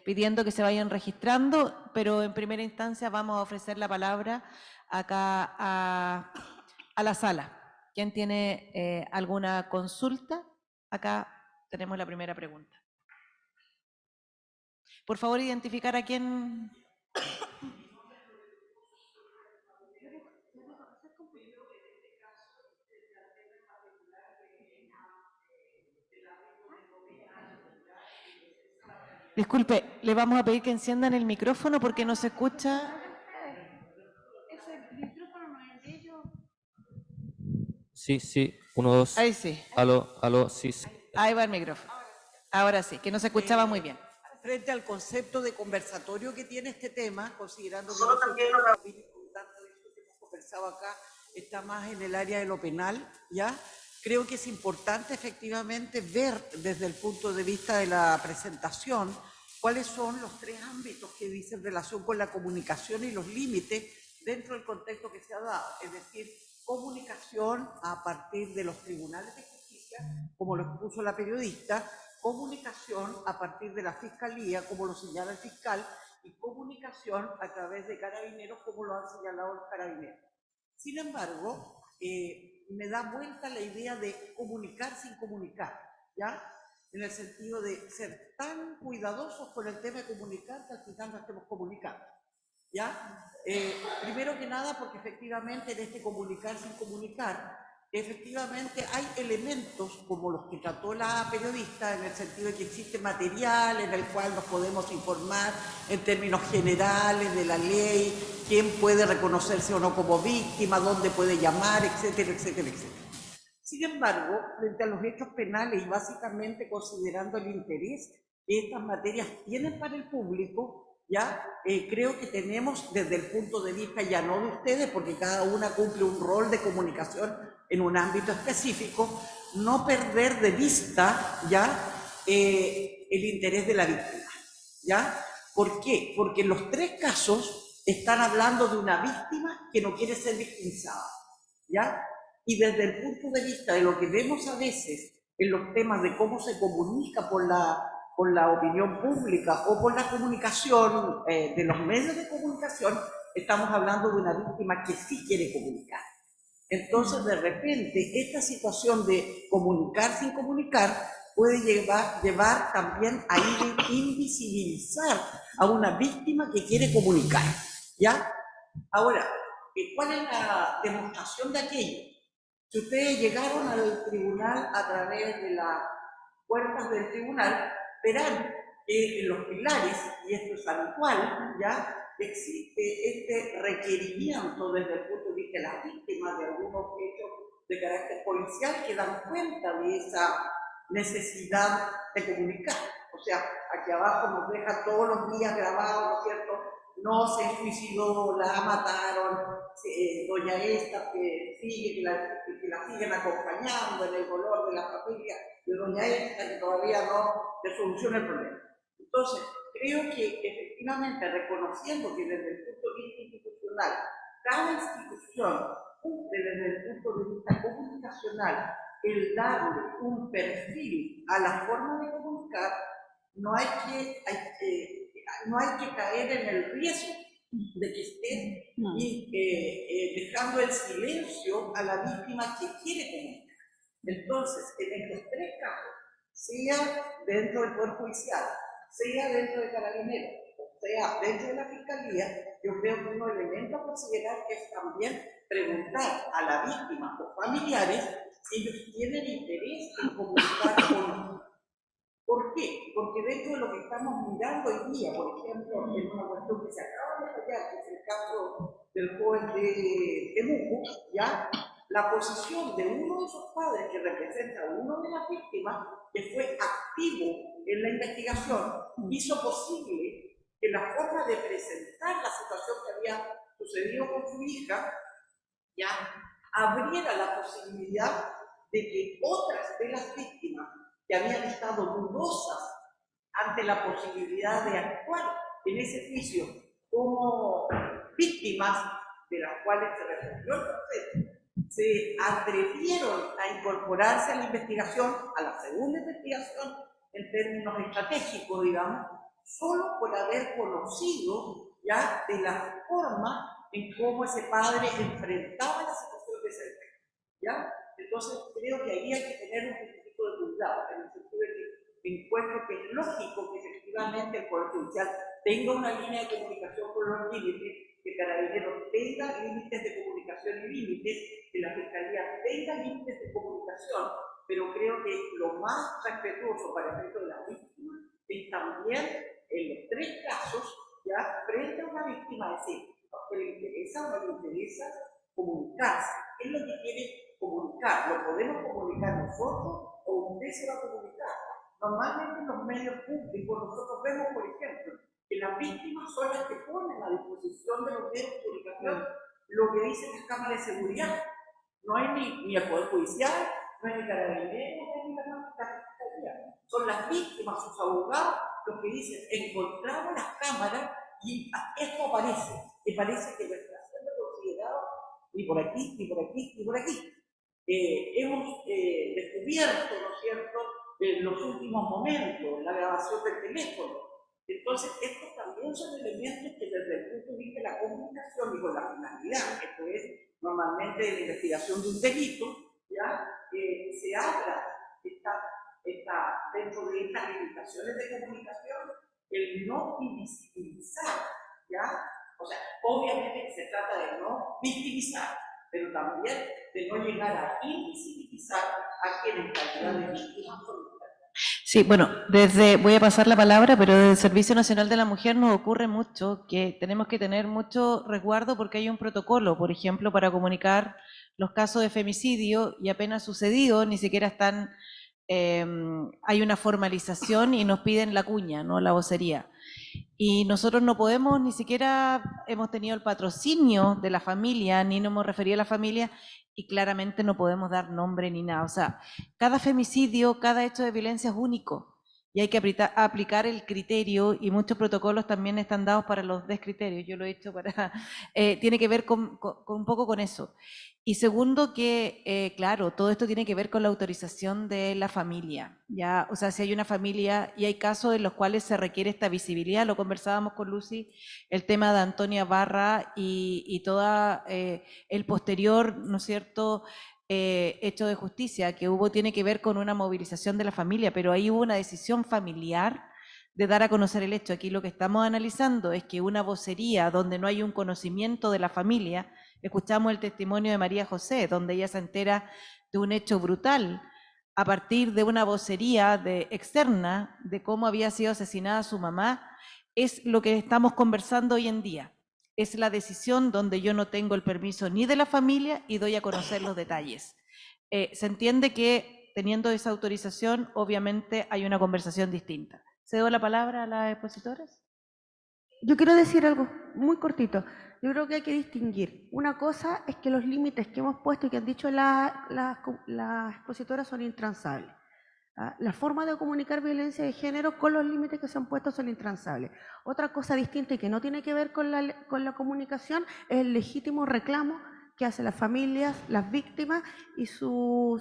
pidiendo que se vayan registrando, pero en primera instancia vamos a ofrecer la palabra acá a la sala. ¿Quién tiene alguna consulta? Acá tenemos la primera pregunta. Por favor, identificar a quién. Disculpe, le vamos a pedir que enciendan el micrófono porque no se escucha. Ese micrófono no es de ellos. Sí, 1, 2. Ahí sí. Aló, sí. Ahí va el micrófono. Ahora sí, que no se escuchaba muy bien. frente al concepto de conversatorio que tiene este tema, considerando que Solo también lo tanto de esto que hemos conversado acá está más en el área de lo penal, ¿ya? Creo que es importante efectivamente ver desde el punto de vista de la presentación cuáles son los tres ámbitos que dicen relación con la comunicación y los límites dentro del contexto que se ha dado, es decir, comunicación a partir de los tribunales de justicia, como lo expuso la periodista, comunicación a partir de la fiscalía, como lo señala el fiscal, y comunicación a través de carabineros, como lo han señalado los carabineros. Sin embargo, me da vuelta la idea de comunicar sin comunicar, ¿ya? En el sentido de ser tan cuidadosos con el tema de comunicar que al final no estemos comunicando, ¿ya? Primero que nada, porque efectivamente en este comunicar sin comunicar, efectivamente hay elementos como los que trató la periodista, en el sentido de que existe material en el cual nos podemos informar en términos generales de la ley, quién puede reconocerse o no como víctima, dónde puede llamar, etcétera, etcétera, etcétera. Sin embargo, frente a los hechos penales y básicamente considerando el interés que estas materias tienen para el público, ya creo que tenemos desde el punto de vista ya no de ustedes, porque cada una cumple un rol de comunicación en un ámbito específico, no perder de vista ya el interés de la víctima, ¿ya? ¿Por qué? Porque en los tres casos están hablando de una víctima que no quiere ser victimizada, ¿ya? Y desde el punto de vista de lo que vemos a veces en los temas de cómo se comunica por la opinión pública o por la comunicación de los medios de comunicación, estamos hablando de una víctima que sí quiere comunicar. Entonces, de repente, esta situación de comunicar sin comunicar puede llevar también a invisibilizar a una víctima que quiere comunicar, ¿ya? Ahora, ¿cuál es la demostración de aquello? Si ustedes llegaron al tribunal a través de las puertas del tribunal, verán que en los pilares, y esto es habitual, ya existe este requerimiento desde el punto de vista de las víctimas de algunos hechos de carácter policial que dan cuenta de esa necesidad de comunicar. O sea, aquí abajo nos deja todos los días grabados, ¿no es cierto? No se suicidó, la mataron, doña esta que sigue, que la siguen acompañando en el dolor de la familia de doña esta, que todavía no le soluciona el problema. Entonces, creo que efectivamente reconociendo que desde el punto de vista institucional, cada institución cumple desde el punto de vista comunicacional el darle un perfil a la forma de comunicar, no hay que caer en el riesgo de que estén dejando el silencio a la víctima que quiere comunicar. Entonces, en estos tres casos, sea dentro del Poder Judicial, sea dentro de Carabineros, sea dentro de la Fiscalía, yo creo que un elemento a considerar es también preguntar a la víctima o familiares si ellos tienen interés en comunicar o no. ¿Por qué? Porque dentro de lo que estamos mirando hoy día, por ejemplo, en una cuestión que se acaba de fallar, que es el caso del joven de Temuco, ¿ya? La posición de uno de esos padres que representa a uno de las víctimas, que fue activo en la investigación, hizo posible que la forma de presentar la situación que había sucedido con su hija, ya abriera la posibilidad de que otras de las víctimas que habían estado dudosas ante la posibilidad de actuar en ese juicio como víctimas de las cuales se resolvió el proceso, se atrevieron a incorporarse a la investigación, a la segunda investigación, en términos estratégicos, digamos, solo por haber conocido ya de la forma en cómo ese padre enfrentaba la situación de ese efecto, ¿ya? Entonces creo que ahí hay que tener un poquito de cuidado, en el sentido de que encuentro que es lógico que efectivamente el Poder Judicial tenga una línea de comunicación con los límites, que Carabineros tenga límites de comunicación y límites, que la Fiscalía tenga límites de comunicación, pero creo que lo más respetuoso para el efecto de la víctima es también, en los tres casos, ya frente a una víctima, decir, que le interesa o no le interesa comunicarse. ¿Qué es lo que quiere comunicar? ¿Lo podemos comunicar nosotros o usted se va a comunicar? Normalmente en los medios públicos nosotros vemos, por ejemplo, que las víctimas son las que ponen a disposición de los medios de comunicación lo que dicen las cámaras de seguridad. No hay ni el Poder Judicial, no hay ni Carabineros, no hay ni la Fiscalía. Son las víctimas, sus abogados, los que dicen, encontramos las cámaras y esto aparece. Y parece que no está siendo considerado ni por aquí, ni por aquí, ni por aquí. Hemos descubierto, ¿no es cierto?, en los últimos momentos, la grabación del teléfono. Entonces, estos también son elementos que desde el punto de vista de la comunicación y con la finalidad, esto es normalmente de la investigación de un delito, ¿ya? Se habla, está dentro de estas limitaciones de comunicación, el no invisibilizar, ¿ya? O sea, obviamente se trata de no victimizar, pero también de no llegar a invisibilizar a quienes en calidad de víctimas son. Sí, bueno, voy a pasar la palabra, pero desde el Servicio Nacional de la Mujer nos ocurre mucho que tenemos que tener mucho resguardo porque hay un protocolo, por ejemplo, para comunicar los casos de femicidio y apenas sucedido, ni siquiera están, hay una formalización y nos piden la cuña, ¿no? La vocería. Y nosotros no podemos, ni siquiera hemos tenido el patrocinio de la familia, ni nos hemos referido a la familia, y claramente no podemos dar nombre ni nada. O sea, cada femicidio, cada hecho de violencia es único y hay que aplicar el criterio, y muchos protocolos también están dados para los descriterios. Yo lo he hecho para... tiene que ver con un poco con eso. Y segundo, que claro, todo esto tiene que ver con la autorización de la familia, ¿ya? O sea, si hay una familia y hay casos en los cuales se requiere esta visibilidad, lo conversábamos con Lucy, el tema de Antonia Barra y todo el posterior, ¿no es cierto?, hecho de justicia que hubo, tiene que ver con una movilización de la familia, pero ahí hubo una decisión familiar de dar a conocer el hecho. Aquí lo que estamos analizando es que una vocería donde no hay un conocimiento de la familia. Escuchamos el testimonio de María José, donde ella se entera de un hecho brutal a partir de una vocería externa de cómo había sido asesinada su mamá. Es lo que estamos conversando hoy en día. Es la decisión donde yo no tengo el permiso ni de la familia y doy a conocer los detalles. Se entiende que teniendo esa autorización, obviamente hay una conversación distinta. ¿Cedo la palabra a las expositoras? Yo quiero decir algo muy cortito. Yo creo que hay que distinguir. Una cosa es que los límites que hemos puesto y que han dicho las expositoras son intransables. La forma de comunicar violencia de género con los límites que se han puesto son intransables. Otra cosa distinta y que no tiene que ver con la comunicación es el legítimo reclamo que hacen las familias, las víctimas y sus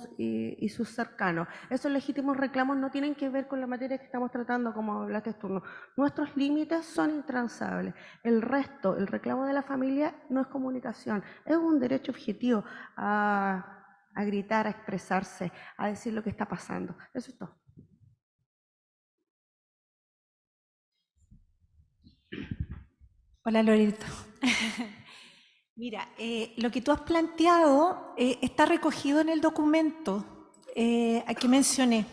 cercanos. Esos legítimos reclamos no tienen que ver con la materia que estamos tratando, como hablaste tú. Nuestros límites son intransables. El resto, el reclamo de la familia, no es comunicación, es un derecho objetivo a gritar, a expresarse, a decir lo que está pasando. Eso es todo. Hola, Loreto. Mira, lo que tú has planteado está recogido en el documento que mencioné,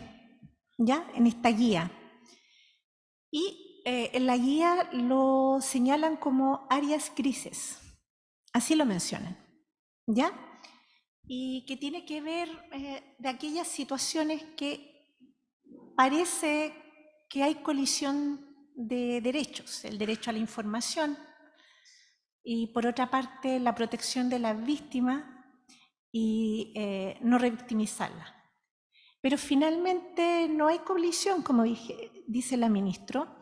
¿ya? En esta guía. Y en la guía lo señalan como áreas grises, así lo mencionan, ¿ya? Y que tiene que ver de aquellas situaciones que parece que hay colisión de derechos, el derecho a la información, y por otra parte la protección de la víctima y no revictimizarla. Pero finalmente no hay colisión, como dice la ministra,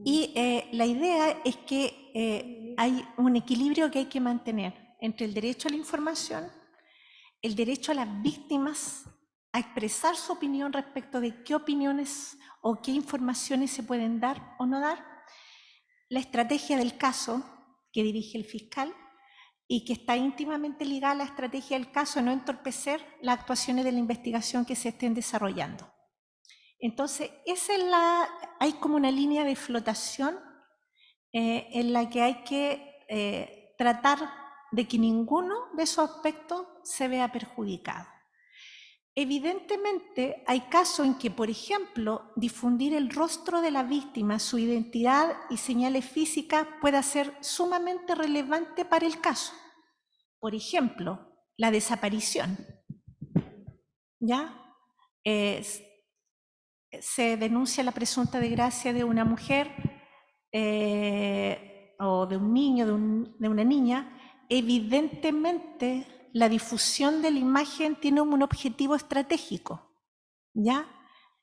y la idea es que hay un equilibrio que hay que mantener entre el derecho a la información, el derecho a las víctimas a expresar su opinión respecto de qué opiniones o qué informaciones se pueden dar o no dar, la estrategia del caso que dirige el fiscal y que está íntimamente ligada a la estrategia del caso, no entorpecer las actuaciones de la investigación que se estén desarrollando. Entonces, hay como una línea de flotación en la que hay que tratar de que ninguno de esos aspectos se vea perjudicado. Evidentemente, hay casos en que, por ejemplo, difundir el rostro de la víctima, su identidad y señales físicas pueda ser sumamente relevante para el caso. Por ejemplo, la desaparición, ¿ya? se denuncia la presunta desgracia de una mujer o de un niño, de una niña, evidentemente la difusión de la imagen tiene un objetivo estratégico, ¿ya?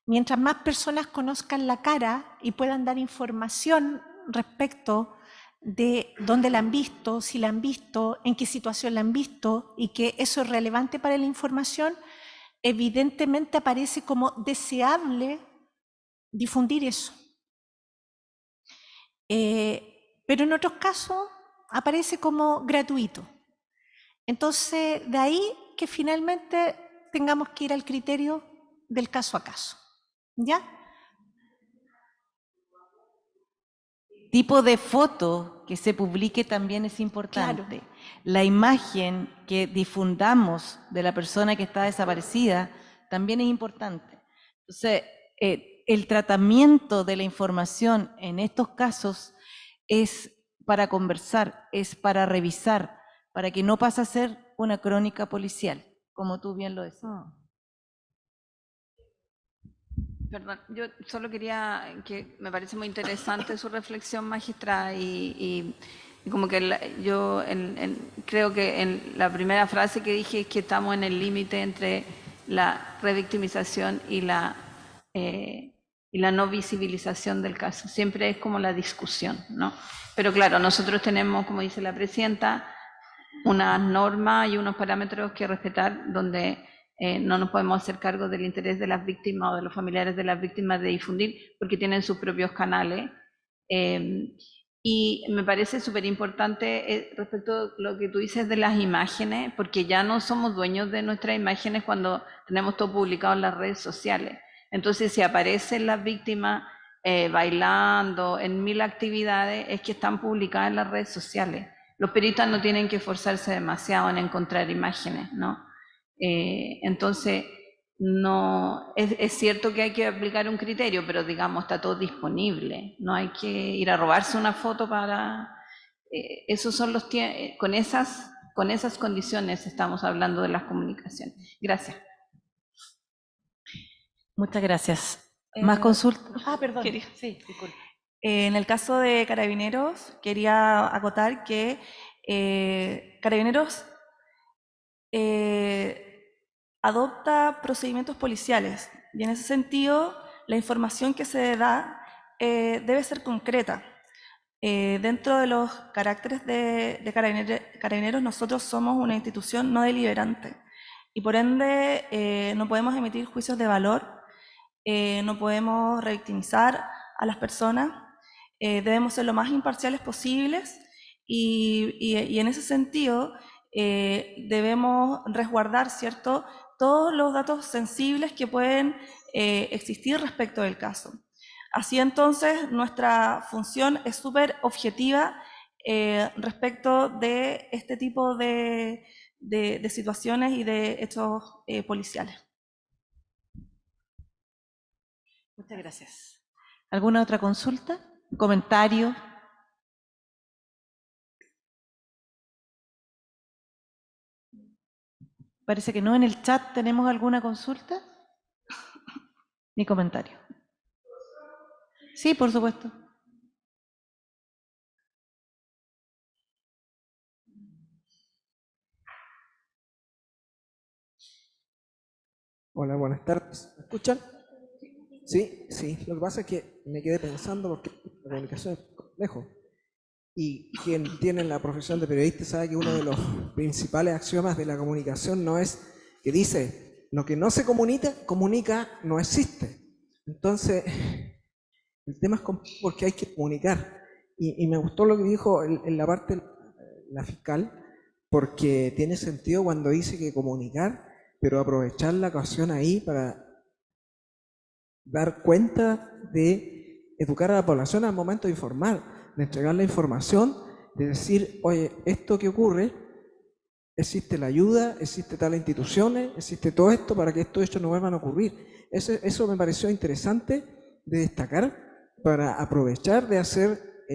Mientras más personas conozcan la cara y puedan dar información respecto de dónde la han visto, si la han visto, en qué situación la han visto y que eso es relevante para la información, evidentemente aparece como deseable difundir eso. Pero en otros casos aparece como gratuito. Entonces, de ahí que finalmente tengamos que ir al criterio del caso a caso. ¿Ya? Tipo de foto que se publique también es importante. Claro. La imagen que difundamos de la persona que está desaparecida también es importante. Entonces, el tratamiento de la información en estos casos es para conversar, es para revisar, para que no pase a ser una crónica policial, como tú bien lo decías. Perdón, yo solo quería, que me parece muy interesante su reflexión, magistrada, y como que yo creo que en la primera frase que dije es que estamos en el límite entre la revictimización y la no visibilización del caso. Siempre es como la discusión, ¿no? Pero claro, nosotros tenemos, como dice la presidenta, unas normas y unos parámetros que respetar donde no nos podemos hacer cargo del interés de las víctimas o de los familiares de las víctimas de difundir, porque tienen sus propios canales. Y me parece súper importante respecto a lo que tú dices de las imágenes, porque ya no somos dueños de nuestras imágenes cuando tenemos todo publicado en las redes sociales. Entonces, si aparecen las víctimas bailando en 1000 actividades, es que están publicadas en las redes sociales. Los periodistas no tienen que esforzarse demasiado en encontrar imágenes, ¿no? Entonces, no, es cierto que hay que aplicar un criterio, pero digamos, está todo disponible. No hay que ir a robarse una foto para... esos son los con esas condiciones estamos hablando de las comunicaciones. Gracias. Muchas gracias. ¿Más consultas? Perdón. Sí, disculpe. En el caso de Carabineros, quería acotar que Carabineros adopta procedimientos policiales y en ese sentido la información que se da debe ser concreta. Dentro de los caracteres de Carabineros, nosotros somos una institución no deliberante y por ende no podemos emitir juicios de valor, no podemos revictimizar a las personas, debemos ser lo más imparciales posibles y en ese sentido debemos resguardar, ¿cierto?, todos los datos sensibles que pueden existir respecto del caso. Así entonces, nuestra función es súper objetiva respecto de este tipo de situaciones y de hechos policiales. Muchas gracias. ¿Alguna otra consulta? ¿Comentario? Parece que no. ¿En el chat tenemos alguna consulta? Ni comentario. Sí, por supuesto. Hola, buenas tardes. ¿Me escuchan? Sí, sí. Lo que pasa es que me quedé pensando porque la comunicación es complejo. Y quien tiene la profesión de periodista sabe que uno de los principales axiomas de la comunicación no es que dice lo que no se comunica no existe. Entonces, el tema es complejo porque hay que comunicar. Y me gustó lo que dijo en la parte de la fiscal, porque tiene sentido cuando dice que comunicar, pero aprovechar la ocasión ahí para dar cuenta de educar a la población al momento de informar, de entregar la información, de decir, oye, esto que ocurre, existe la ayuda, existe tal instituciones, existe todo esto para que estos hechos no vuelvan a ocurrir. Eso me pareció interesante de destacar para aprovechar de hacer,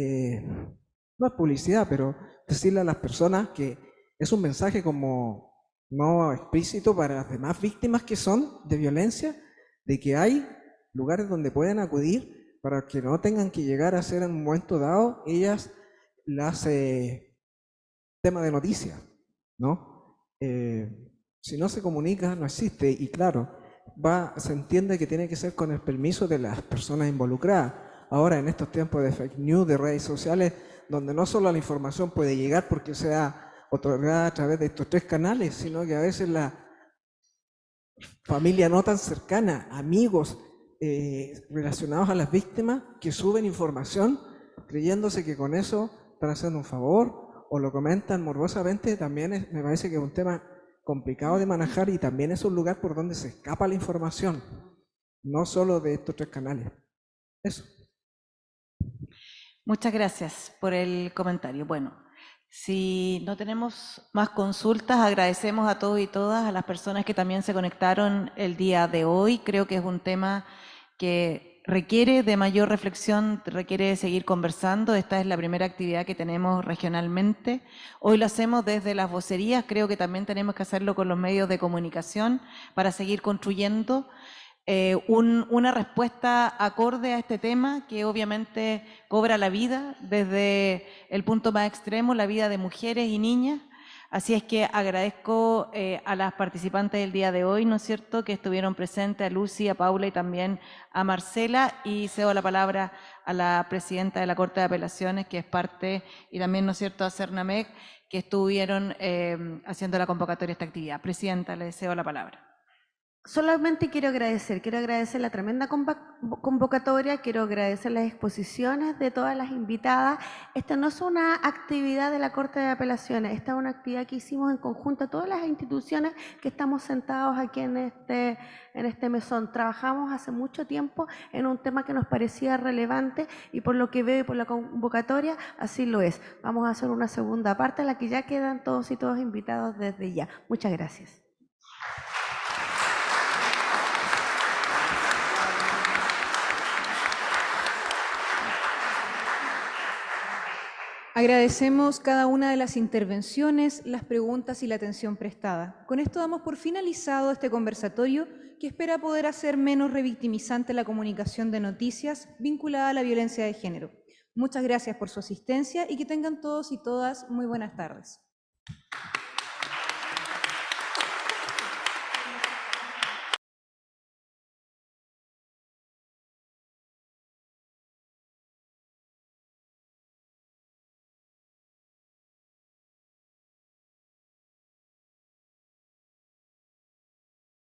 no es publicidad, pero decirle a las personas que es un mensaje como no explícito para las demás víctimas que son de violencia, de que hay lugares donde pueden acudir para que no tengan que llegar a ser en un momento dado ellas las tema de noticias, ¿no? Si no se comunica, no existe, y claro, se entiende que tiene que ser con el permiso de las personas involucradas. Ahora, en estos tiempos de fake news, de redes sociales, donde no solo la información puede llegar porque sea otorgada a través de estos 3 canales, sino que a veces la familia no tan cercana, amigos relacionados a las víctimas, que suben información creyéndose que con eso están haciendo un favor o lo comentan morbosamente, también me parece que es un tema complicado de manejar, y también es un lugar por donde se escapa la información, no solo de estos 3 canales. Eso. Muchas gracias por el comentario. Bueno, si no tenemos más consultas, agradecemos a todos y todas, a las personas que también se conectaron el día de hoy. Creo que es un tema que requiere de mayor reflexión, requiere de seguir conversando. Esta es la primera actividad que tenemos regionalmente. Hoy lo hacemos desde las vocerías, creo que también tenemos que hacerlo con los medios de comunicación para seguir construyendo una respuesta acorde a este tema que obviamente cobra la vida desde el punto más extremo, la vida de mujeres y niñas. Así es que agradezco a las participantes del día de hoy, ¿no es cierto?, que estuvieron presentes, a Lucy, a Paula y también a Marcela, y cedo la palabra a la presidenta de la Corte de Apelaciones, que es parte, y también, ¿no es cierto?, a Cernamec, que estuvieron haciendo la convocatoria de esta actividad. Presidenta, le cedo la palabra. Solamente quiero agradecer la tremenda convocatoria, quiero agradecer las exposiciones de todas las invitadas. Esta no es una actividad de la Corte de Apelaciones, esta es una actividad que hicimos en conjunto todas las instituciones que estamos sentados aquí en este mesón. Trabajamos hace mucho tiempo en un tema que nos parecía relevante y por lo que veo y por la convocatoria así lo es. Vamos a hacer una segunda parte en la que ya quedan todos y todas invitados desde ya. Muchas gracias. Agradecemos cada una de las intervenciones, las preguntas y la atención prestada. Con esto damos por finalizado este conversatorio que espera poder hacer menos revictimizante la comunicación de noticias vinculada a la violencia de género. Muchas gracias por su asistencia y que tengan todos y todas muy buenas tardes.